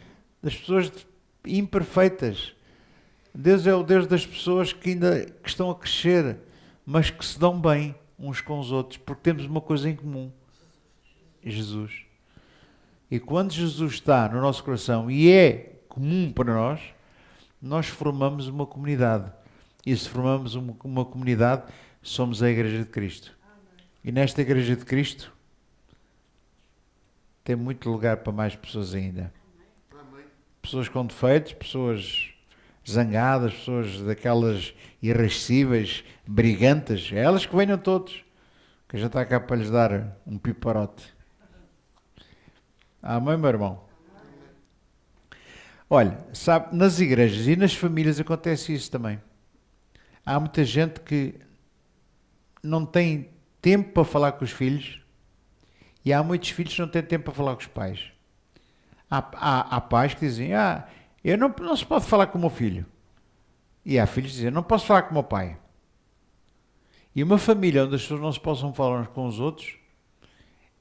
das pessoas imperfeitas. Deus é o Deus das pessoas que estão a crescer, mas que se dão bem uns com os outros, porque temos uma coisa em comum: Jesus. E quando Jesus está no nosso coração e é comum para nós formamos uma comunidade. E se formamos uma comunidade, somos a Igreja de Cristo. E nesta Igreja de Cristo tem muito lugar para mais pessoas ainda. Pessoas com defeitos, pessoas zangadas, pessoas daquelas irascíveis, brigantes, é elas que venham todos, que a gente está cá para lhes dar um piparote. Amém, meu irmão? Olha, sabe, nas igrejas e nas famílias acontece isso também. Há muita gente que não tem tempo para falar com os filhos e há muitos filhos que não têm tempo para falar com os pais. Há pais que dizem: eu não se pode falar com o meu filho. E há filhos que dizem: não posso falar com o meu pai. E uma família onde as pessoas não se possam falar uns com os outros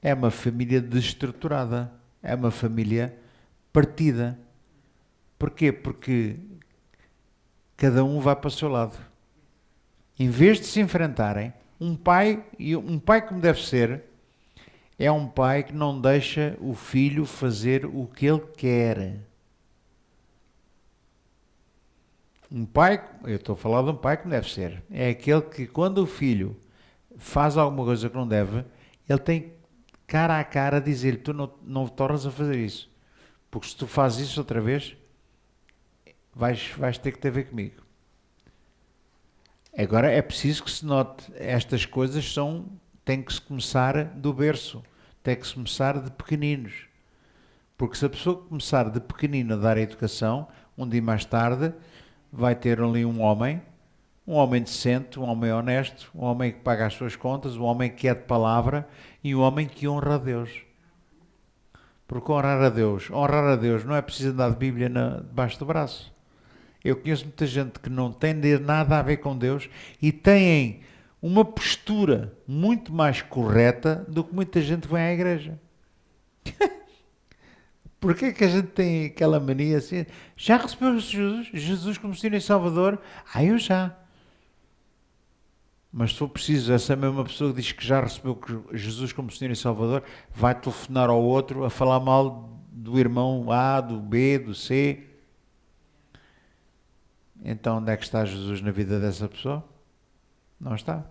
é uma família desestruturada, é uma família partida. Porquê? Porque cada um vai para o seu lado. Em vez de se enfrentarem, um pai como deve ser, é um pai que não deixa o filho fazer o que ele quer. Eu estou a falar de um pai como deve ser. É aquele que quando o filho faz alguma coisa que não deve, ele tem cara a cara a dizer-lhe, tu não tornas a fazer isso. Porque se tu fazes isso outra vez, vais ter que ter a ver comigo. Agora é preciso que se note, estas coisas têm que se começar do berço, tem que se começar de pequeninos. Porque se a pessoa começar de pequenino a dar a educação, um dia mais tarde vai ter ali um homem decente, um homem honesto, um homem que paga as suas contas, um homem que é de palavra e um homem que honra a Deus. Porque honrar a Deus não é preciso andar de Bíblia debaixo do braço. Eu conheço muita gente que não tem nada a ver com Deus e têm uma postura muito mais correta do que muita gente que vem à igreja. Porquê que a gente tem aquela mania assim? Já recebeu Jesus como Senhor e Salvador? Eu já. Mas se for preciso, essa mesma pessoa que diz que já recebeu Jesus como Senhor e Salvador, vai telefonar ao outro a falar mal do irmão A, do B, do C. Então onde é que está Jesus na vida dessa pessoa? Não está.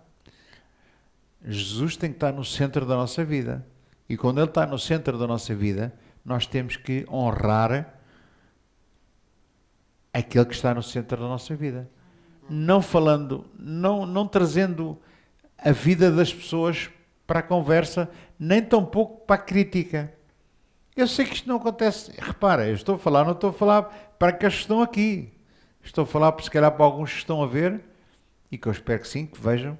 Jesus tem que estar no centro da nossa vida. E quando Ele está no centro da nossa vida, nós temos que honrar aquele que está no centro da nossa vida. Não falando, não trazendo a vida das pessoas para a conversa, nem tampouco para a crítica. Eu sei que isto não acontece. Repara, não estou a falar para aqueles que estão aqui. Estou a falar, se calhar, para alguns que estão a ver, e que eu espero que sim, que vejam,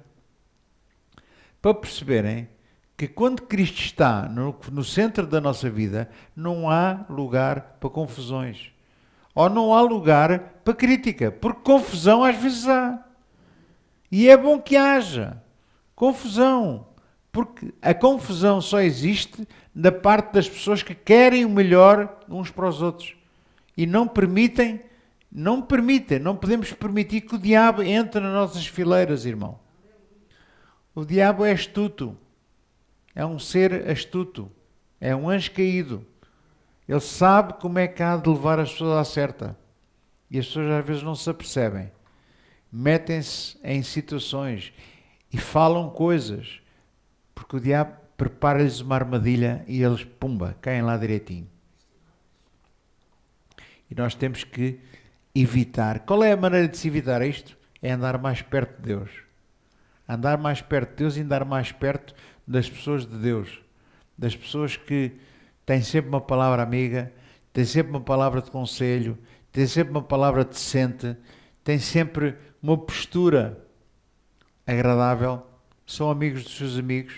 para perceberem que quando Cristo está no centro da nossa vida, não há lugar para confusões. Ou não há lugar para crítica, porque confusão às vezes há. E é bom que haja confusão, porque a confusão só existe da parte das pessoas que querem o melhor uns para os outros e não podemos permitir que o diabo entre nas nossas fileiras, irmão. O diabo é astuto, é um ser astuto, é um anjo caído. Ele sabe como é que há de levar as pessoas à certa. E as pessoas às vezes não se apercebem. Metem-se em situações e falam coisas, porque o diabo prepara-lhes uma armadilha e eles, pumba, caem lá direitinho. E nós temos que evitar. Qual é a maneira de se evitar isto? É andar mais perto de Deus. Andar mais perto de Deus e andar mais perto das pessoas de Deus. Das pessoas que têm sempre uma palavra amiga, têm sempre uma palavra de conselho, têm sempre uma palavra decente, têm sempre uma postura agradável, são amigos dos seus amigos.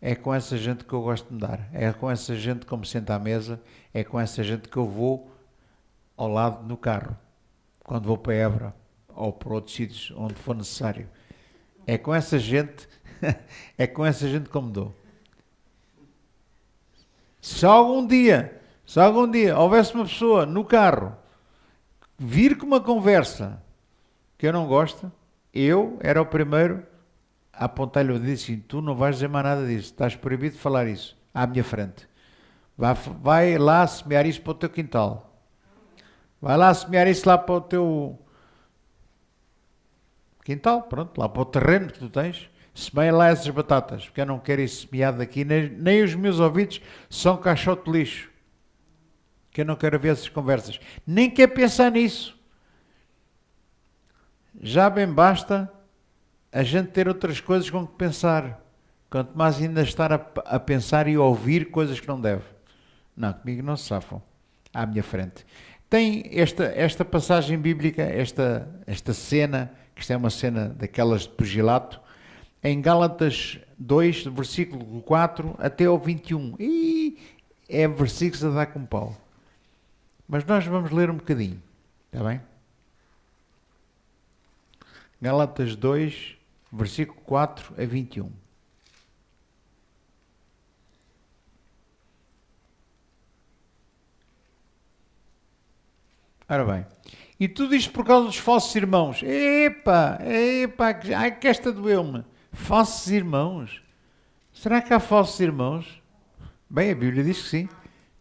É com essa gente que eu gosto de me dar. É com essa gente que eu me sento à mesa, é com essa gente que eu vou ao lado no carro, quando vou para Évora ou para outros sítios onde for necessário. É com essa gente, que eu me dou. Se algum dia houvesse uma pessoa no carro vir com uma conversa que eu não gosto, eu era o primeiro a apontar-lhe o dedo e dizer assim, tu não vais dizer mais nada disso, estás proibido de falar isso à minha frente. Vai lá semear isso para o teu quintal. Vai lá semear isso lá para o teu quintal, pronto, lá para o terreno que tu tens. Semeia lá essas batatas, porque eu não quero isso semeado aqui, nem os meus ouvidos são caixote de lixo. Que eu não quero ver essas conversas. Nem quero pensar nisso. Já bem basta a gente ter outras coisas com que pensar. Quanto mais ainda estar a pensar e a ouvir coisas que não deve. Não, comigo não se safam. À minha frente. Tem esta passagem bíblica, esta cena, que isto é uma cena daquelas de pugilato, em Gálatas 2, versículo 4 até ao 21. E é versículos a dar com pau. Mas nós vamos ler um bocadinho, está bem? Gálatas 2, versículo 4 a 21. Ora bem, e tudo isto por causa dos falsos irmãos. Epá, ai que esta doeu-me. Falsos irmãos? Será que há falsos irmãos? Bem, a Bíblia diz que sim.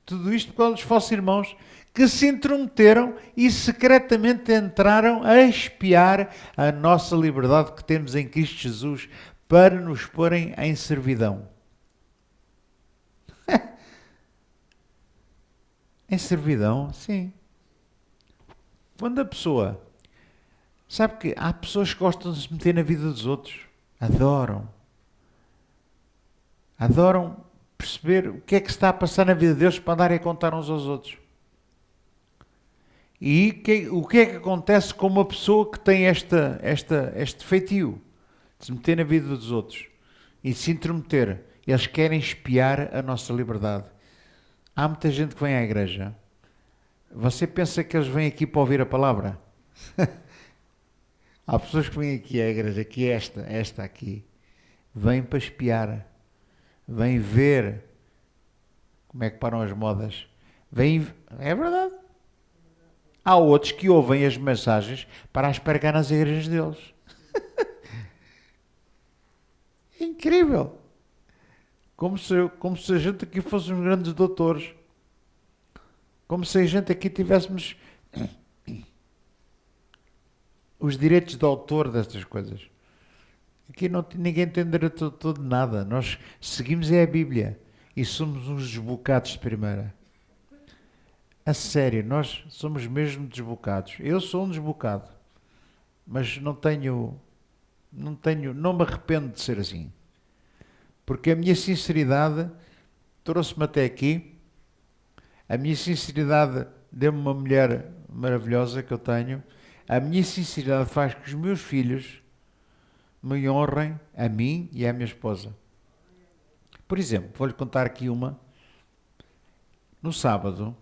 Tudo isto por causa dos falsos irmãos que se intrometeram e secretamente entraram a espiar a nossa liberdade que temos em Cristo Jesus para nos porem em servidão. Em servidão, sim. Quando a pessoa... Sabe que há pessoas que gostam de se meter na vida dos outros. Adoram. Adoram perceber o que é que se está a passar na vida deles para andarem a contar uns aos outros. E o que é que acontece com uma pessoa que tem este feitio de se meter na vida dos outros e de se intrometer? Eles querem espiar a nossa liberdade. Há muita gente que vem à igreja. Você pensa que eles vêm aqui para ouvir a palavra? Há pessoas que vêm aqui à igreja, que esta aqui, vêm para espiar, vêm ver como é que param as modas. É verdade. Há outros que ouvem as mensagens para as pregar nas igrejas deles. Incrível. Como se a gente aqui fosse uns grandes doutores. Como se a gente aqui tivéssemos os direitos de autor destas coisas. Aqui ninguém tem direito de nada. Nós seguimos a Bíblia e somos uns desbocados de primeira. A sério, nós somos mesmo desbocados. Eu sou um desbocado, mas não me arrependo de ser assim. Porque a minha sinceridade trouxe-me até aqui. A minha sinceridade deu-me uma mulher maravilhosa que eu tenho. A minha sinceridade faz que os meus filhos me honrem, a mim e à minha esposa. Por exemplo, vou-lhe contar aqui uma. No sábado,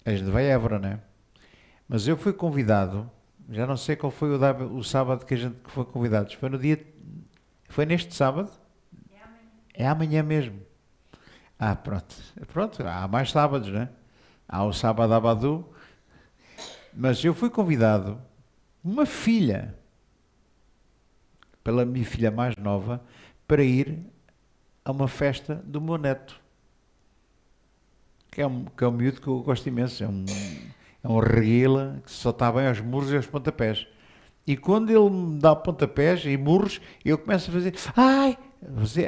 a gente vai a Évora, não é? Mas eu fui convidado, já não sei qual foi o sábado que foi convidado. Foi neste sábado? É amanhã mesmo. Pronto, há mais sábados, não é? Há o sábado Abadu. Mas eu fui convidado, uma filha, pela minha filha mais nova, para ir a uma festa do meu neto. Que é um miúdo que eu gosto imenso. É um reguila que só está bem aos murros e aos pontapés. E quando ele me dá pontapés e murros, eu começo a fazer...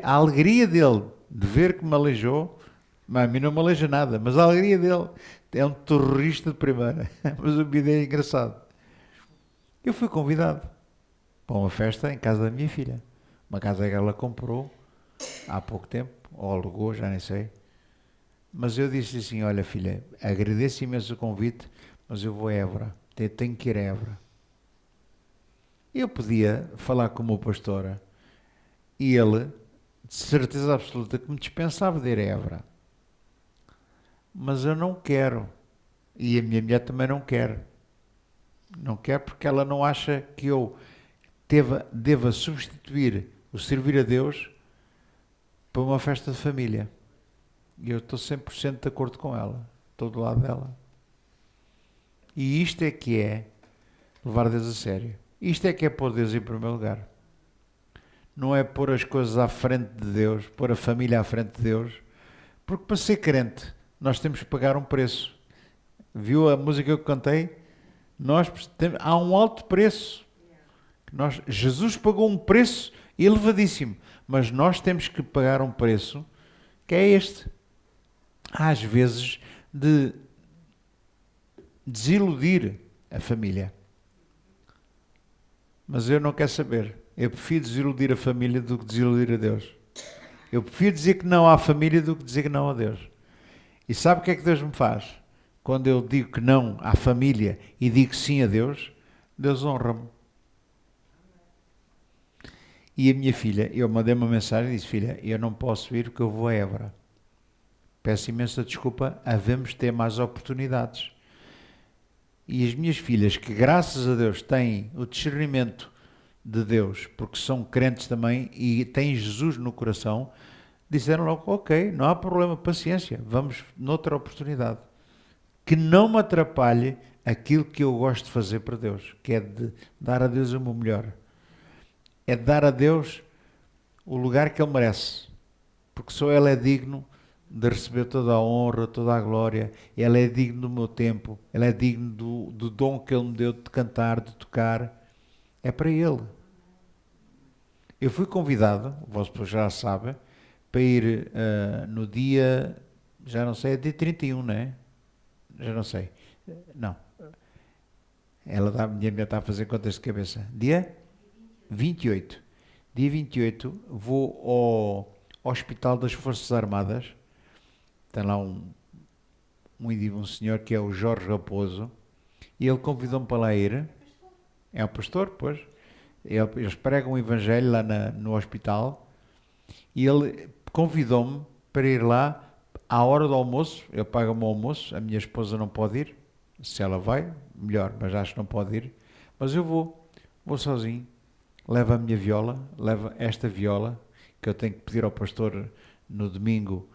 A alegria dele de ver que me aleijou... Mas a mim não me aleija nada, mas a alegria dele é um terrorista de primeira. Mas o vídeo é engraçado. Eu fui convidado para uma festa em casa da minha filha. Uma casa que ela comprou há pouco tempo, ou alugou, já nem sei. Mas eu disse assim, olha filha, agradeço imenso o convite, mas eu vou a Évora. Tenho que ir a Évora. Eu podia falar com o meu pastor e ele, de certeza absoluta, que me dispensava de ir a Évora. Mas eu não quero. E a minha mulher também não quer. Não quer porque ela não acha que eu deva substituir o servir a Deus para uma festa de família. E eu estou 100% de acordo com ela. Estou do lado dela. E isto é que é levar Deus a sério. Isto é que é pôr Deus em primeiro lugar. Não é pôr as coisas à frente de Deus, pôr a família à frente de Deus. Porque para ser crente, nós temos que pagar um preço. Viu a música que eu cantei? Há um alto preço. Jesus pagou um preço elevadíssimo, mas nós temos que pagar um preço que é este. Às vezes, de desiludir a família. Mas eu não quero saber. Eu prefiro desiludir a família do que desiludir a Deus. Eu prefiro dizer que não à família do que dizer que não a Deus. E sabe o que é que Deus me faz? Quando eu digo que não à família e digo sim a Deus, Deus honra-me. E a minha filha, eu mandei uma mensagem e disse, filha, eu não posso ir porque eu vou a Évora. Peço imensa desculpa, havemos de ter mais oportunidades. E as minhas filhas, que graças a Deus têm o discernimento de Deus, porque são crentes também e têm Jesus no coração, disseram logo, ok, não há problema, paciência, vamos noutra oportunidade. que não me atrapalhe aquilo que eu gosto de fazer para Deus, que é de dar a Deus o meu melhor. É de dar a Deus o lugar que Ele merece, porque só Ele é digno de receber toda a honra, toda a glória. Ele é digno do meu tempo, Ele é digno do dom que Ele me deu de cantar, de tocar. É para Ele. Eu fui convidado, vocês já sabem, para ir no dia, já não sei, é dia 31, não é? Já não sei. Não. A minha mulher está a fazer contas de cabeça. Dia 28. Dia 28 vou ao Hospital das Forças Armadas. Tem lá um senhor que é o Jorge Raposo. E ele convidou-me para lá ir. É um pastor, pois. Eles pregam o Evangelho lá no hospital. E ele convidou-me para ir lá à hora do almoço. Ele paga-me o almoço. A minha esposa não pode ir. Se ela vai, melhor, mas acho que não pode ir. Mas eu vou sozinho. Levo a minha viola, levo esta viola, que eu tenho que pedir ao pastor no domingo.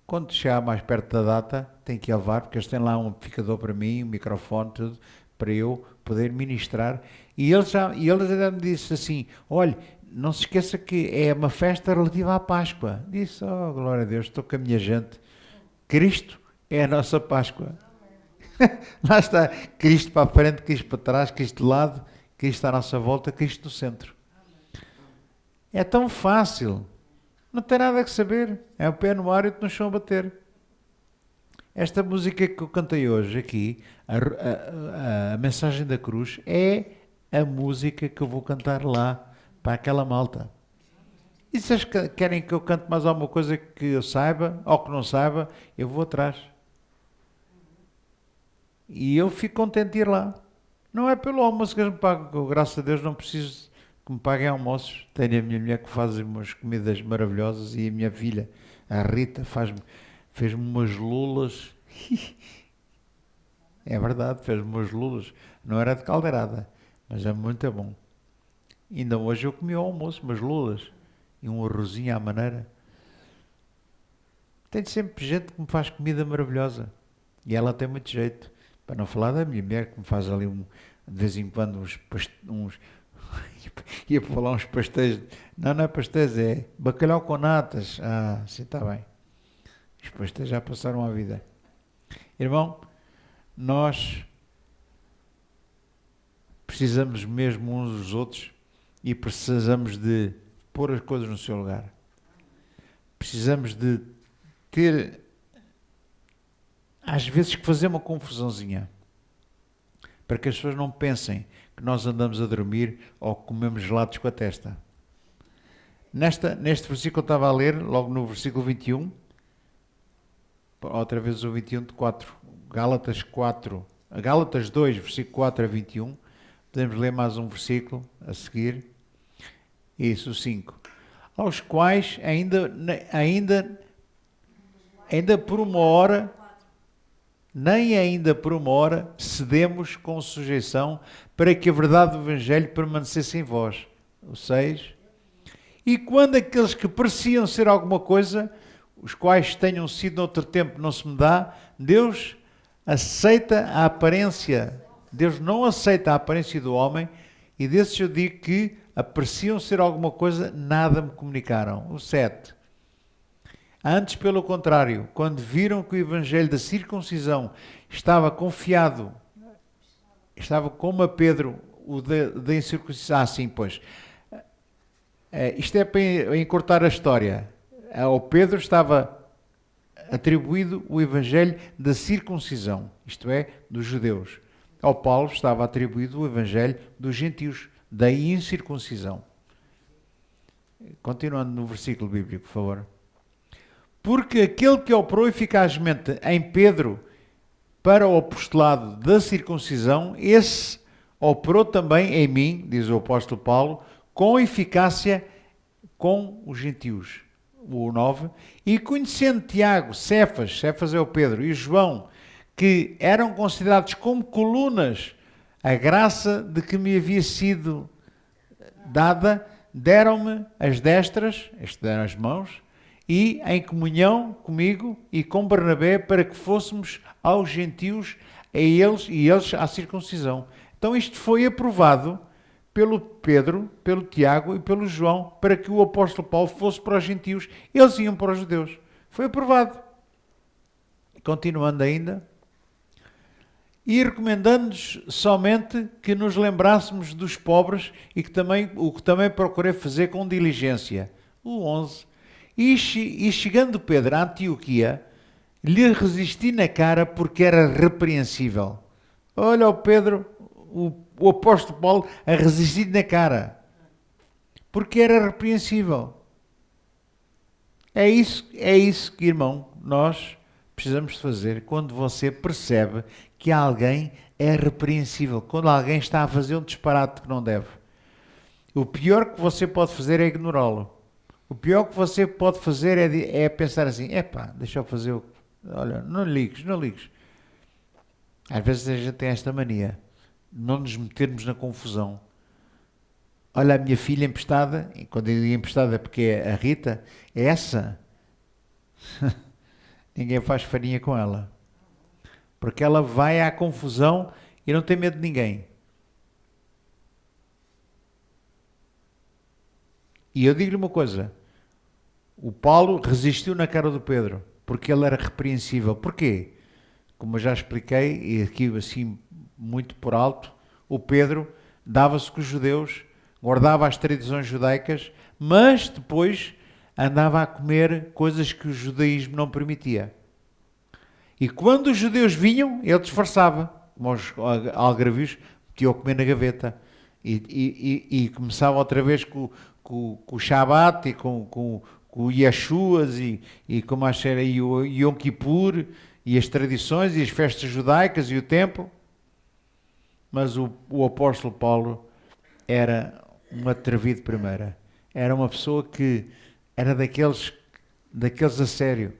Quando chegar mais perto da data, tenho que ir levar, porque eles têm lá um amplificador para mim, um microfone, tudo, para eu poder ministrar. E eles já me disse assim, olha, não se esqueça que é uma festa relativa à Páscoa. Disse, oh, glória a Deus, estou com a minha gente. Cristo é a nossa Páscoa. Lá está, Cristo para a frente, Cristo para trás, Cristo de lado, Cristo à nossa volta, Cristo no centro. É tão fácil. Não tem nada a saber. É o pé no ar e o no chão a bater. Esta música que eu cantei hoje aqui, a mensagem da cruz, é a música que eu vou cantar lá para aquela malta. E se eles querem que eu cante mais alguma coisa que eu saiba, ou que não saiba, eu vou atrás. E eu fico contente de ir lá. Não é pelo almoço que eles me pagam, que eu, graças a Deus, não preciso que me paguem almoços. Tenho a minha mulher que faz umas comidas maravilhosas e a minha filha, a Rita, fez-me umas lulas. É verdade, fez-me umas lulas. Não era de caldeirada, mas é muito bom. Ainda hoje eu comi ao almoço umas lulas e um arrozinho à maneira. Tenho sempre gente que me faz comida maravilhosa. E ela tem muito jeito. Para não falar da minha mulher que me faz ali de vez em quando uns ia falar uns pastéis. Não é pastéis, é bacalhau com natas. Ah, sim, está bem. Os pastéis já passaram a vida. Irmão, nós precisamos mesmo uns dos outros e precisamos de pôr as coisas no seu lugar. Precisamos de ter, às vezes, que fazer uma confusãozinha para que as pessoas não pensem que nós andamos a dormir ou comemos gelados com a testa. Neste versículo eu estava a ler, logo no versículo 21, outra vez o 21 de 4, Gálatas 2, versículo 4 a 21, podemos ler mais um versículo a seguir, isso, o 5, aos quais ainda por uma hora, nem ainda por uma hora, cedemos com sujeição para que a verdade do Evangelho permanecesse em vós. O 6. E quando aqueles que pareciam ser alguma coisa, os quais tenham sido noutro tempo, não se me dá, Deus aceita a aparência. Deus não aceita a aparência do homem, e desses eu digo que apareciam ser alguma coisa, nada me comunicaram. O 7. Antes, pelo contrário, quando viram que o Evangelho da circuncisão estava confiado, estava como a Pedro, o da incircuncisão. Ah, sim, pois. Isto é para encurtar a história. Ao Pedro estava atribuído o Evangelho da circuncisão, isto é, dos judeus. Ao Paulo estava atribuído o Evangelho dos gentios, da incircuncisão. Continuando no versículo bíblico, por favor. Porque aquele que operou eficazmente em Pedro para o apostolado da circuncisão, esse operou também em mim, diz o apóstolo Paulo, com eficácia com os gentios. O 9. E conhecendo Tiago, Cefas é o Pedro, e João, que eram considerados como colunas, a graça de que me havia sido dada, deram-me as destras, as mãos, e em comunhão comigo e com Barnabé para que fôssemos aos gentios, a eles e eles à circuncisão. Então isto foi aprovado pelo Pedro, pelo Tiago e pelo João para que o apóstolo Paulo fosse para os gentios. Eles iam para os judeus. Foi aprovado. Continuando ainda. E recomendando-nos somente que nos lembrássemos dos pobres e o que também procurei fazer com diligência. O 11. E chegando Pedro a Antioquia, lhe resisti na cara porque era repreensível. Olha o Pedro, o apóstolo Paulo, a resistir na cara. Porque era repreensível. É isso que, irmão, nós precisamos de fazer quando você percebe que alguém é repreensível, quando alguém está a fazer um disparate que não deve. O pior que você pode fazer é ignorá-lo. O pior que você pode fazer é pensar assim, deixa eu fazer o... Olha, não ligues. Às vezes a gente tem esta mania, não nos metermos na confusão. Olha, a minha filha emprestada, e quando eu digo emprestada é porque é a Rita, é essa. Ninguém faz farinha com ela. Porque ela vai à confusão e não tem medo de ninguém. E eu digo-lhe uma coisa. O Paulo resistiu na cara do Pedro, porque ele era repreensível. Porquê? Como eu já expliquei, e aqui assim muito por alto, o Pedro dava-se com os judeus, guardava as tradições judaicas, mas depois andava a comer coisas que o judaísmo não permitia. E quando os judeus vinham, ele disfarçava, como os algarvios, metia-o a comer na gaveta. E começava outra vez com o Shabat e com o Yeshuas e como acho era, e o Yom Kippur e as tradições e as festas judaicas e o templo. Mas o apóstolo Paulo era um atrevido primeira. Era uma pessoa que era daqueles a sério.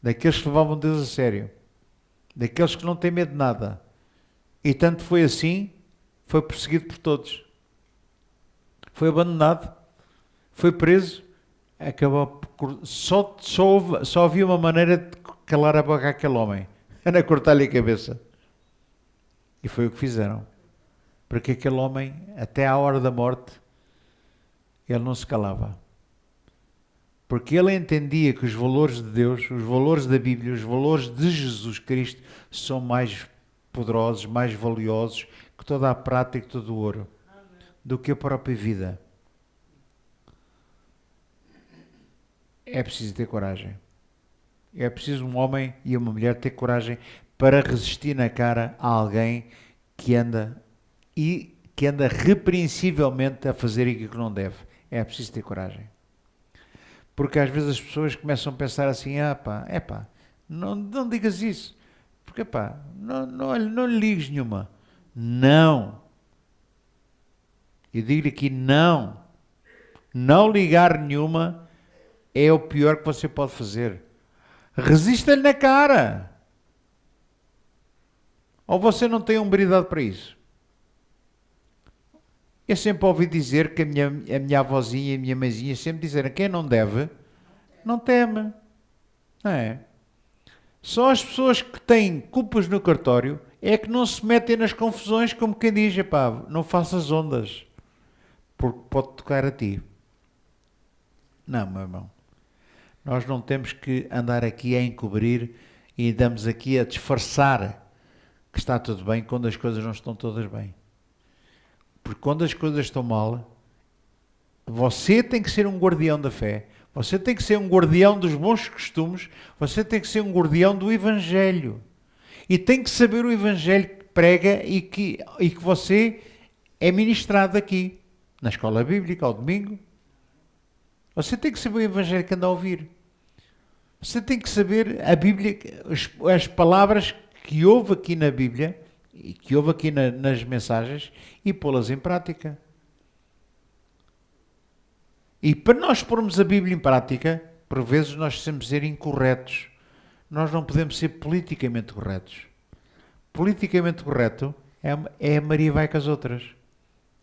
Daqueles que levavam Deus a sério. Daqueles que não têm medo de nada. E tanto foi assim, foi perseguido por todos. Foi abandonado. Foi preso. Acabou por... Só havia uma maneira de calar a boca àquele homem. Era cortar-lhe a cabeça. E foi o que fizeram. Porque aquele homem, até à hora da morte, ele não se calava. Porque ele entendia que os valores de Deus, os valores da Bíblia, os valores de Jesus Cristo são mais poderosos, mais valiosos que toda a prata e que todo o ouro. Do que a própria vida. É preciso ter coragem. É preciso um homem e uma mulher ter coragem para resistir na cara a alguém que anda repreensivelmente a fazer aquilo que não deve. É preciso ter coragem. Porque às vezes as pessoas começam a pensar assim, não digas isso. Porque, não lhe ligues nenhuma. Não. Eu digo-lhe aqui, não. Não ligar nenhuma é o pior que você pode fazer. Resista-lhe na cara. Ou você não tem umbridade para isso? Eu sempre ouvi dizer que a minha avózinha e a minha mãezinha sempre disseram quem não deve, não teme. Não é? Só as pessoas que têm culpas no cartório é que não se metem nas confusões como quem diz, não faças ondas, porque pode tocar a ti. Não, meu irmão. Nós não temos que andar aqui a encobrir e andamos aqui a disfarçar que está tudo bem quando as coisas não estão todas bem. Porque quando as coisas estão mal, você tem que ser um guardião da fé, você tem que ser um guardião dos bons costumes, você tem que ser um guardião do Evangelho. E tem que saber o Evangelho que prega e que você é ministrado aqui, na escola bíblica, ao domingo. Você tem que saber o Evangelho que anda a ouvir. Você tem que saber a Bíblia, as palavras que houve aqui na Bíblia, e que houve aqui nas mensagens, e pô-las em prática. E para nós pormos a Bíblia em prática, por vezes nós temos de ser incorretos. Nós não podemos ser politicamente corretos. Politicamente correto é a Maria vai com as outras.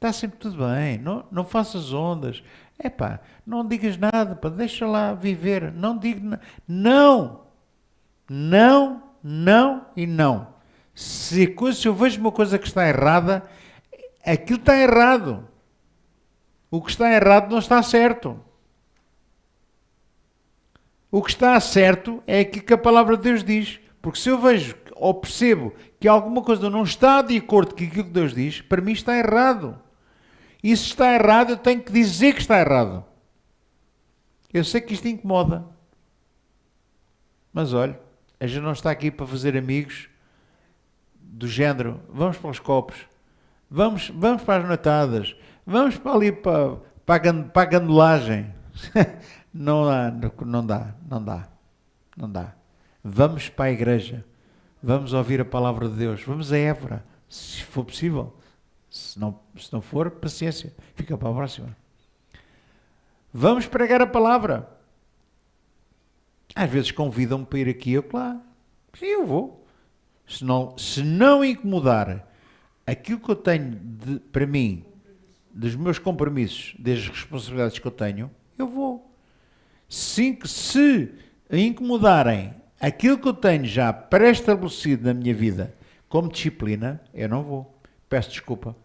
Está sempre tudo bem, não faças ondas. Epá, não digas nada, pá, deixa lá viver. Não digo não, não, não e não. Se eu vejo uma coisa que está errada, aquilo está errado. O que está errado não está certo. O que está certo é aquilo que a palavra de Deus diz. Porque se eu vejo ou percebo que alguma coisa não está de acordo com aquilo que Deus diz, para mim está errado. E se está errado, eu tenho que dizer que está errado. Eu sei que isto incomoda. Mas olha, a gente não está aqui para fazer amigos do género, vamos para os copos, vamos para as noitadas, vamos para ali para a gandulagem. Não dá. Vamos para a igreja, vamos ouvir a palavra de Deus, vamos a Évora, se for possível. Se não for, paciência, fica para a próxima. Vamos pregar a palavra. Às vezes convidam-me para ir aqui ou lá. Sim, eu vou. Se não incomodar aquilo que eu tenho para mim, dos meus compromissos, das responsabilidades que eu tenho, eu vou. Se incomodarem aquilo que eu tenho já pré-estabelecido na minha vida como disciplina, eu não vou. Peço desculpa.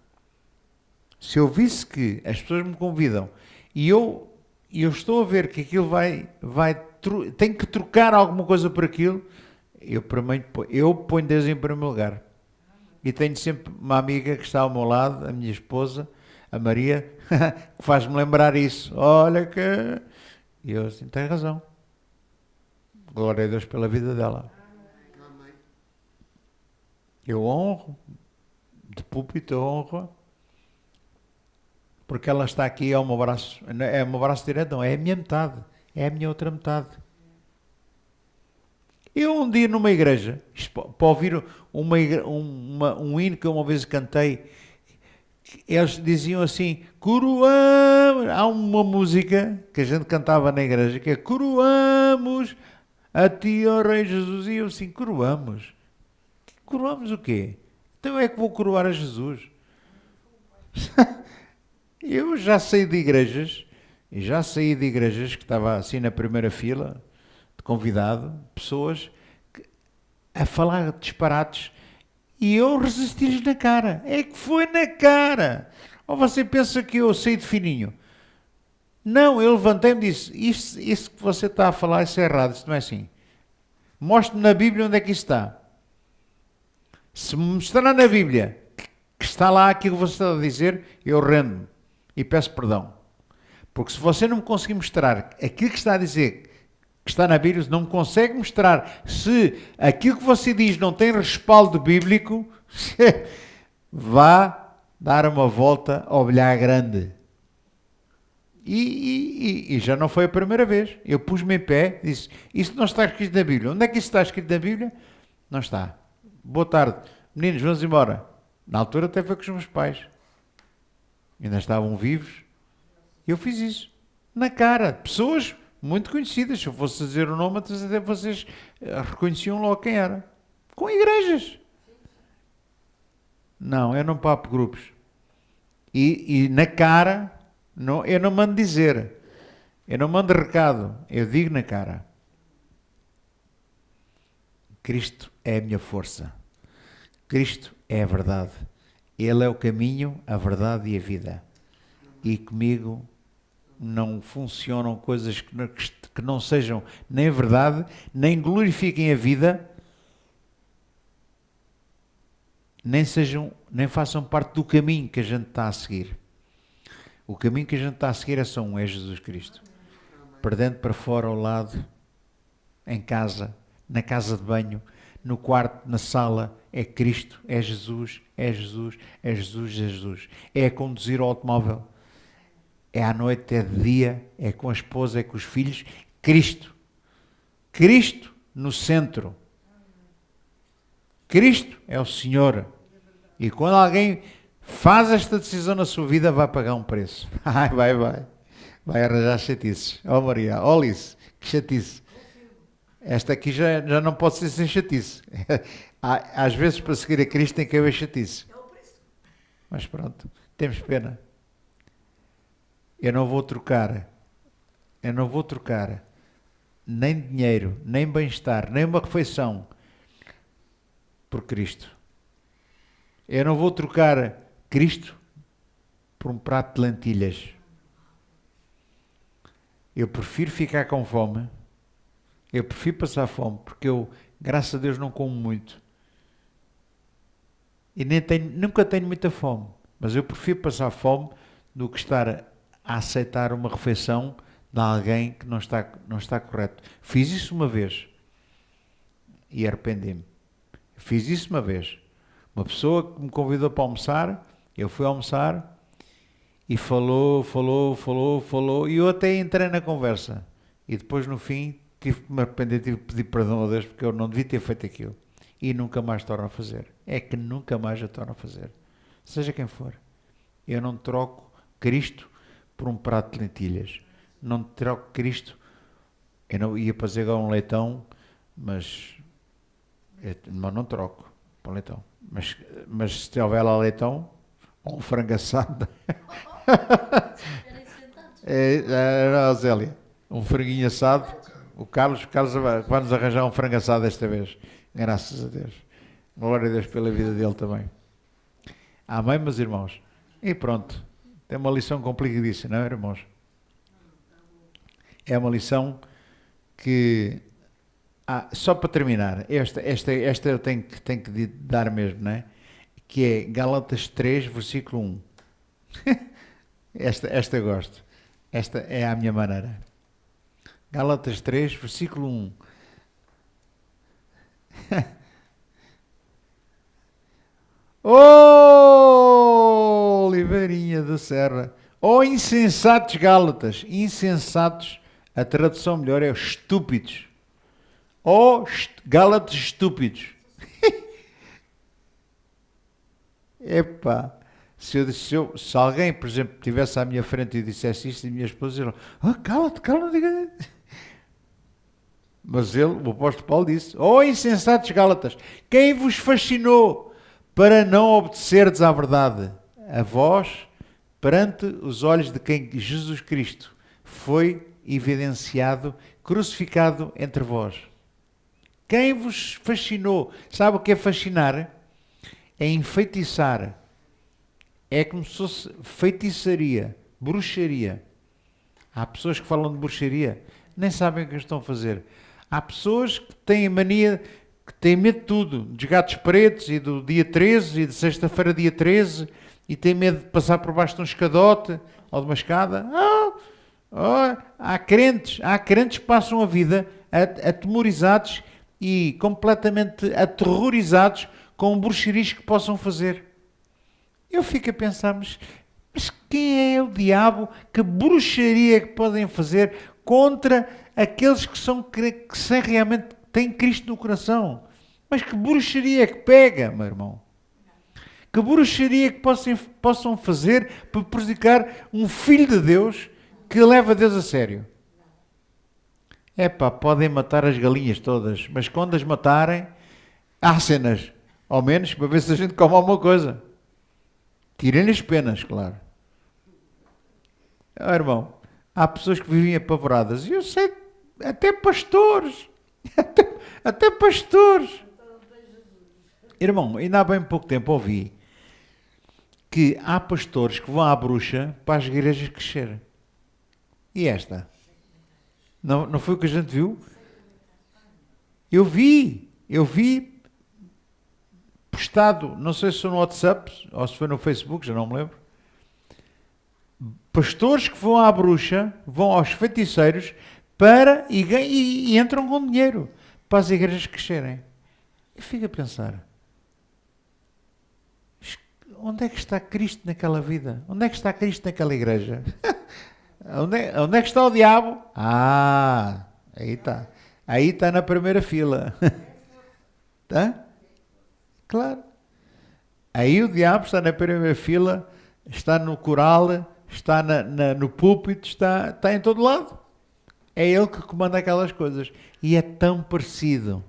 Se eu visse que as pessoas me convidam e eu estou a ver que aquilo tenho que trocar alguma coisa por aquilo, eu ponho Deus em primeiro lugar. E tenho sempre uma amiga que está ao meu lado, a minha esposa, a Maria, que faz-me lembrar isso. Olha que... E eu assim, tem razão. Glória a Deus pela vida dela. Eu honro, de púlpito eu honro, porque ela está aqui, é o meu braço direito, não, é a minha metade, é a minha outra metade. Eu um dia numa igreja, para ouvir um hino que eu uma vez cantei, eles diziam assim, coroamos, há uma música que a gente cantava na igreja, que é coroamos a ti, ó Rei Jesus, e eu assim, coroamos o quê? Então é que vou coroar a Jesus? Eu já saí de igrejas que estava assim na primeira fila, de convidado, pessoas a falar disparates, e eu resisti-lhes na cara. É que foi na cara. Ou você pensa que eu saí de fininho? Não, eu levantei-me e disse, isso que você está a falar, isso é errado, isso não é assim. Mostre-me na Bíblia onde é que isso está. Se me mostrar na Bíblia que está lá aquilo que você está a dizer, eu rendo-me e peço perdão. Porque se você não me conseguir mostrar aquilo que está a dizer, que está na Bíblia, não me consegue mostrar, se aquilo que você diz não tem respaldo bíblico, vá dar uma volta ao bilhar grande. E já não foi a primeira vez. Eu pus-me em pé, disse, isso não está escrito na Bíblia. Onde é que isso está escrito na Bíblia? Não está. Boa tarde. Meninos, vamos embora. Na altura até foi com os meus pais. Ainda estavam vivos. Eu fiz isso. Na cara. Pessoas muito conhecidas. Se eu fosse dizer o nome, até vocês reconheciam logo quem era. Com igrejas. Não, eu não papo grupos. E na cara, não, eu não mando dizer. Eu não mando recado. Eu digo na cara. Cristo é a minha força. Cristo é a verdade. Ele é o caminho, a verdade e a vida. E comigo não funcionam coisas que não sejam nem verdade, nem glorifiquem a vida, nem façam parte do caminho que a gente está a seguir. O caminho que a gente está a seguir é só um, é Jesus Cristo. Para dentro, para fora, ao lado, em casa, na casa de banho, no quarto, na sala, é Cristo, é Jesus, é Jesus, é Jesus, é Jesus. É a conduzir o automóvel, é à noite, é de dia, é com a esposa, é com os filhos. Cristo. Cristo no centro. Cristo é o Senhor. E quando alguém faz esta decisão na sua vida, vai pagar um preço. Vai arranjar chatices. Ó Maria, ó Alice, que chatice. Esta aqui já não pode ser sem chatice. Às vezes, para seguir a Cristo, tem que haver chatice. Mas pronto, Temos pena. Eu não vou trocar nem dinheiro, nem bem-estar, nem uma refeição por Cristo. Eu não vou trocar Cristo por um prato de lentilhas. Eu prefiro ficar com fome. Eu prefiro passar fome, porque eu, graças a Deus, não como muito. E nunca tenho muita fome. Mas eu prefiro passar fome do que estar a aceitar uma refeição de alguém que não está correto. Fiz isso uma vez e arrependi-me. Fiz isso uma vez. Uma pessoa que me convidou para almoçar, eu fui almoçar e falou, e eu até entrei na conversa. E depois, no fim, tive que me arrepender, tive que pedir perdão a Deus, porque eu não devia ter feito aquilo. E nunca mais torno a fazer. É que nunca mais eu torno a fazer. Seja quem for. Eu não troco Cristo por um prato de lentilhas. Não troco Cristo. Eu não ia fazer agora um leitão, mas não troco para um leitão. Mas se houver lá leitão, ou um frango assado. Era a Zélia. Um franguinho assado. O Carlos vai nos arranjar um frango assado desta vez. Graças a Deus. Glória a Deus pela vida dele também. Amém, meus irmãos? E pronto. Tem uma lição complicadíssima, não é, irmãos? É uma lição que... só para terminar, esta eu tenho que dar mesmo, não é? Que é Gálatas 3, versículo 1. esta eu gosto. Esta é a minha maneira. Gálatas 3, versículo 1. Oh, Oliveirinha da Serra. Oh, insensatos Gálatas. Insensatos, a tradução melhor é estúpidos. Oh, Gálatas estúpidos. Epá. Se alguém, por exemplo, estivesse à minha frente e dissesse isto, e a minha esposa diria, cala-te, diga. Mas o apóstolo Paulo disse, oh, insensatos Gálatas, quem vos fascinou para não obedecerdes à verdade? A vós, perante os olhos de quem Jesus Cristo foi evidenciado, crucificado entre vós. Quem vos fascinou? Sabe o que é fascinar? É enfeitiçar. É como se fosse feitiçaria, bruxaria. Há pessoas que falam de bruxaria, nem sabem o que estão a fazer. Há pessoas que têm mania, que têm medo de tudo, dos gatos pretos e do dia 13 e de sexta-feira dia 13 e têm medo de passar por baixo de um escadote ou de uma escada. Há crentes que passam a vida atemorizados e completamente aterrorizados com bruxarias que possam fazer. Eu fico a pensar, mas quem é o diabo? Que bruxaria que podem fazer contra aqueles que realmente têm Cristo no coração? Mas que bruxaria que pega, meu irmão? Que bruxaria que possam fazer para prejudicar um filho de Deus que leva Deus a sério? Podem matar as galinhas todas, mas quando as matarem, há cenas, ao menos, para ver se a gente come alguma coisa. Tirem-lhe as penas, claro. Irmão, há pessoas que vivem apavoradas. E eu sei, até pastores. Até pastores. Irmão, ainda há bem pouco tempo ouvi que há pastores que vão à bruxa para as igrejas crescerem. E esta? Não foi o que a gente viu? Eu vi postado, não sei se foi no WhatsApp ou se foi no Facebook, já não me lembro. Pastores que vão à bruxa, vão aos feiticeiros e entram com dinheiro para as igrejas crescerem. Eu fico a pensar, onde é que está Cristo naquela vida? Onde é que está Cristo naquela igreja? Onde é que está o diabo? Aí está. Aí está na primeira fila. Tá? Claro. Aí o diabo está na primeira fila, está no coral, está no púlpito, está em todo lado. É ele que comanda aquelas coisas. E é tão parecido.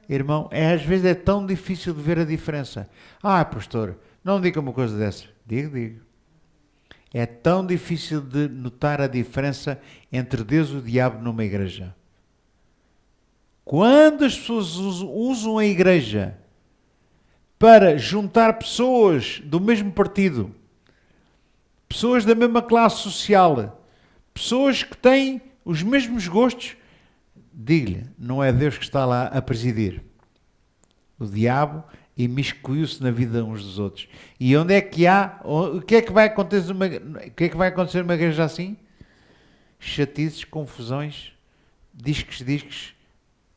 Irmão, às vezes é tão difícil de ver a diferença. Pastor, não diga uma coisa dessa. Digo. É tão difícil de notar a diferença entre Deus e o diabo numa igreja. Quando as pessoas usam a igreja para juntar pessoas do mesmo partido, pessoas da mesma classe social, pessoas que têm os mesmos gostos, diga-lhe, não é Deus que está lá a presidir. O diabo imiscuiu-se na vida uns dos outros. E onde é que há... O que é que vai acontecer numa igreja assim? Chatices, confusões, disques,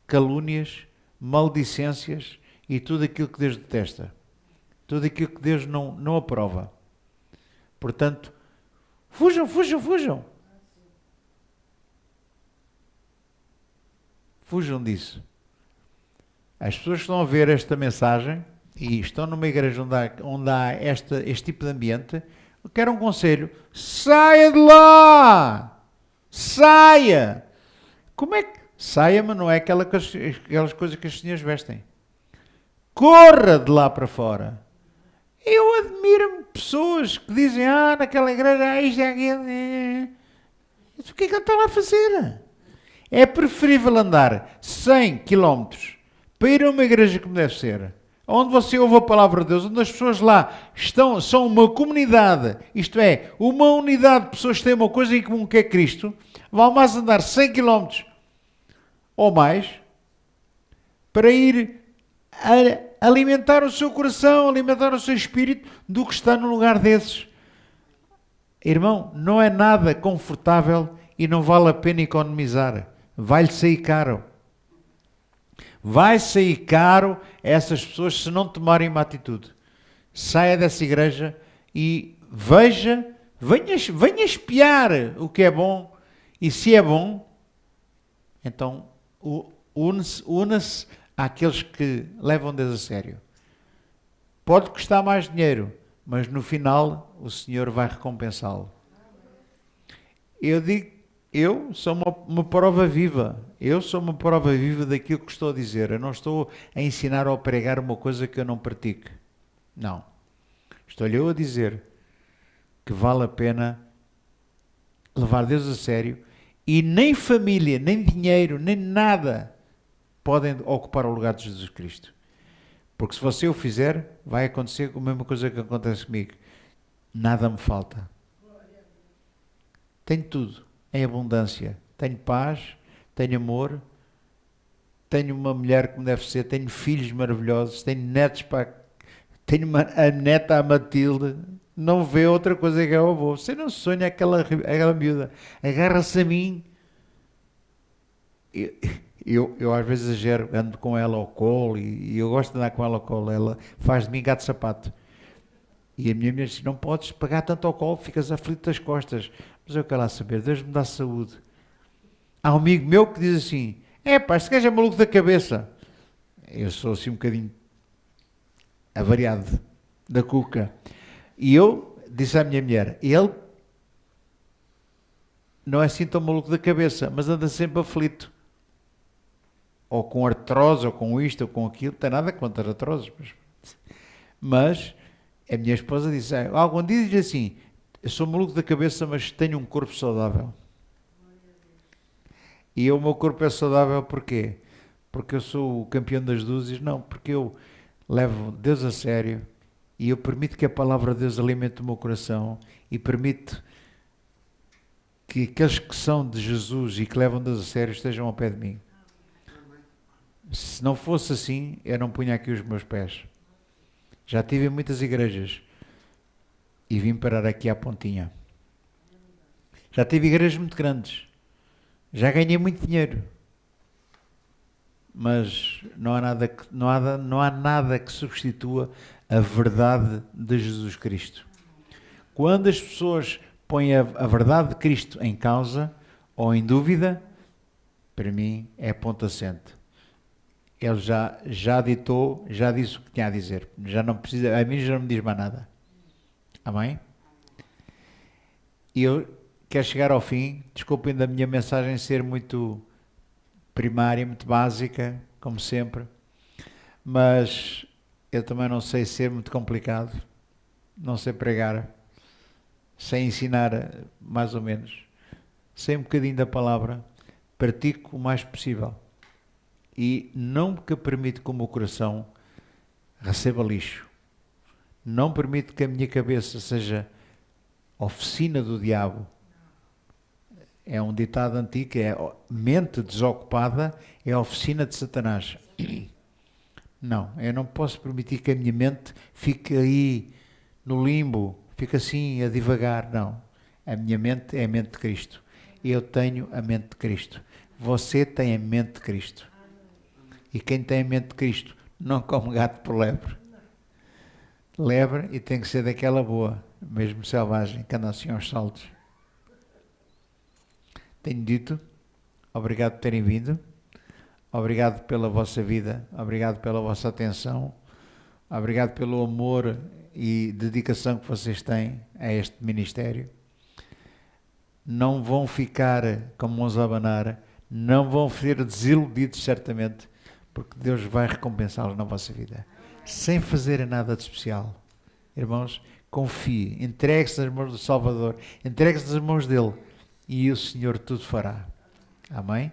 calúnias, maldicências e tudo aquilo que Deus detesta. Tudo aquilo que Deus não aprova. Portanto, fujam. Fujam disso. As pessoas que estão a ver esta mensagem e estão numa igreja onde há este tipo de ambiente, eu quero um conselho. Saia de lá! Saia! Como é que... Saia, mas não é aquelas coisas que os senhores vestem. Corra de lá para fora. Eu admiro pessoas que dizem, naquela igreja, isto é aquilo. O que é que ele está lá a fazer? É preferível andar 100 km para ir a uma igreja como deve ser, onde você ouve a palavra de Deus, onde as pessoas lá são uma comunidade, isto é, uma unidade de pessoas que têm uma coisa em comum que é Cristo, vale mais andar 100 km ou mais para ir alimentar o seu coração, alimentar o seu espírito, do que estar num lugar desses. Irmão, não é nada confortável e não vale a pena economizar. Vai-lhe sair caro. Vai sair caro a essas pessoas se não tomarem uma atitude. Saia dessa igreja e venha espiar o que é bom. E se é bom, então una-se àqueles que levam Deus a sério. Pode custar mais dinheiro, mas no final o Senhor vai recompensá-lo. Eu sou uma prova viva. Eu sou uma prova viva daquilo que estou a dizer. Eu não estou a ensinar ou a pregar uma coisa que eu não pratico. Não. Estou-lhe eu a dizer que vale a pena levar Deus a sério e nem família, nem dinheiro, nem nada podem ocupar o lugar de Jesus Cristo. Porque se você o fizer, vai acontecer a mesma coisa que acontece comigo. Nada me falta. Tenho tudo. Em abundância. Tenho paz, tenho amor, tenho uma mulher como deve ser, tenho filhos maravilhosos, tenho netos tenho a neta, a Matilde, não vê outra coisa que é o avô. Você não sonha aquela miúda. Agarra-se a mim. Eu às vezes exagero, ando com ela ao colo e eu gosto de andar com ela ao colo. Ela faz de mim gato de sapato. E a minha mulher diz, não podes pegar tanto ao colo, ficas aflito das costas. Mas eu quero lá saber, Deus me dá saúde. Há um amigo meu que diz assim, este gajo é maluco da cabeça. Eu sou assim um bocadinho avariado da cuca. E eu disse à minha mulher, ele não é assim tão maluco da cabeça, mas anda sempre aflito. Ou com artrose, ou com isto, ou com aquilo. Não tem nada contra artroses. Mas a minha esposa disse, algum dia diz assim, eu sou maluco da cabeça, mas tenho um corpo saudável. E o meu corpo é saudável porquê? Porque eu sou o campeão das dúzias? Não, porque eu levo Deus a sério e eu permito que a palavra de Deus alimente o meu coração e permito que aqueles que são de Jesus e que levam Deus a sério estejam ao pé de mim. Se não fosse assim, eu não punha aqui os meus pés. Já estive em muitas igrejas e vim parar aqui à pontinha. Já tive igrejas muito grandes. Já ganhei muito dinheiro. Mas não há nada que substitua a verdade de Jesus Cristo. Quando as pessoas põem a verdade de Cristo em causa ou em dúvida, para mim é ponto assente. Ele já ditou, já disse o que tinha a dizer. Já não precisa, a mim já não me diz mais nada. Amém? E eu quero chegar ao fim. Desculpem da minha mensagem ser muito primária, muito básica, como sempre. Mas eu também não sei ser muito complicado. Não sei pregar. sem ensinar mais ou menos, sei um bocadinho da palavra, pratico o mais possível. E não que permito que o meu coração receba lixo. Não permito que a minha cabeça seja oficina do diabo. É um ditado antigo que é mente desocupada é a oficina de Satanás. Não, eu não posso permitir que a minha mente fique aí no limbo, fique assim a divagar. Não, a minha mente é a mente de Cristo. Eu tenho a mente de Cristo. Você tem a mente de Cristo. E quem tem a mente de Cristo não come gato por lebre. Lebre e tem que ser daquela boa, mesmo selvagem, que anda assim aos saltos. Tenho dito, obrigado por terem vindo, obrigado pela vossa vida, obrigado pela vossa atenção, obrigado pelo amor e dedicação que vocês têm a este ministério. Não vão ficar com mãos a abanar, não vão ser desiludidos certamente, porque Deus vai recompensá-los na vossa vida, sem fazerem nada de especial. Irmãos, confie, entregue-se nas mãos do Salvador, entregue-se nas mãos dele e o Senhor tudo fará. Amém?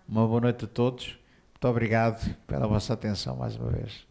Uma boa noite a todos. Muito obrigado pela vossa atenção mais uma vez.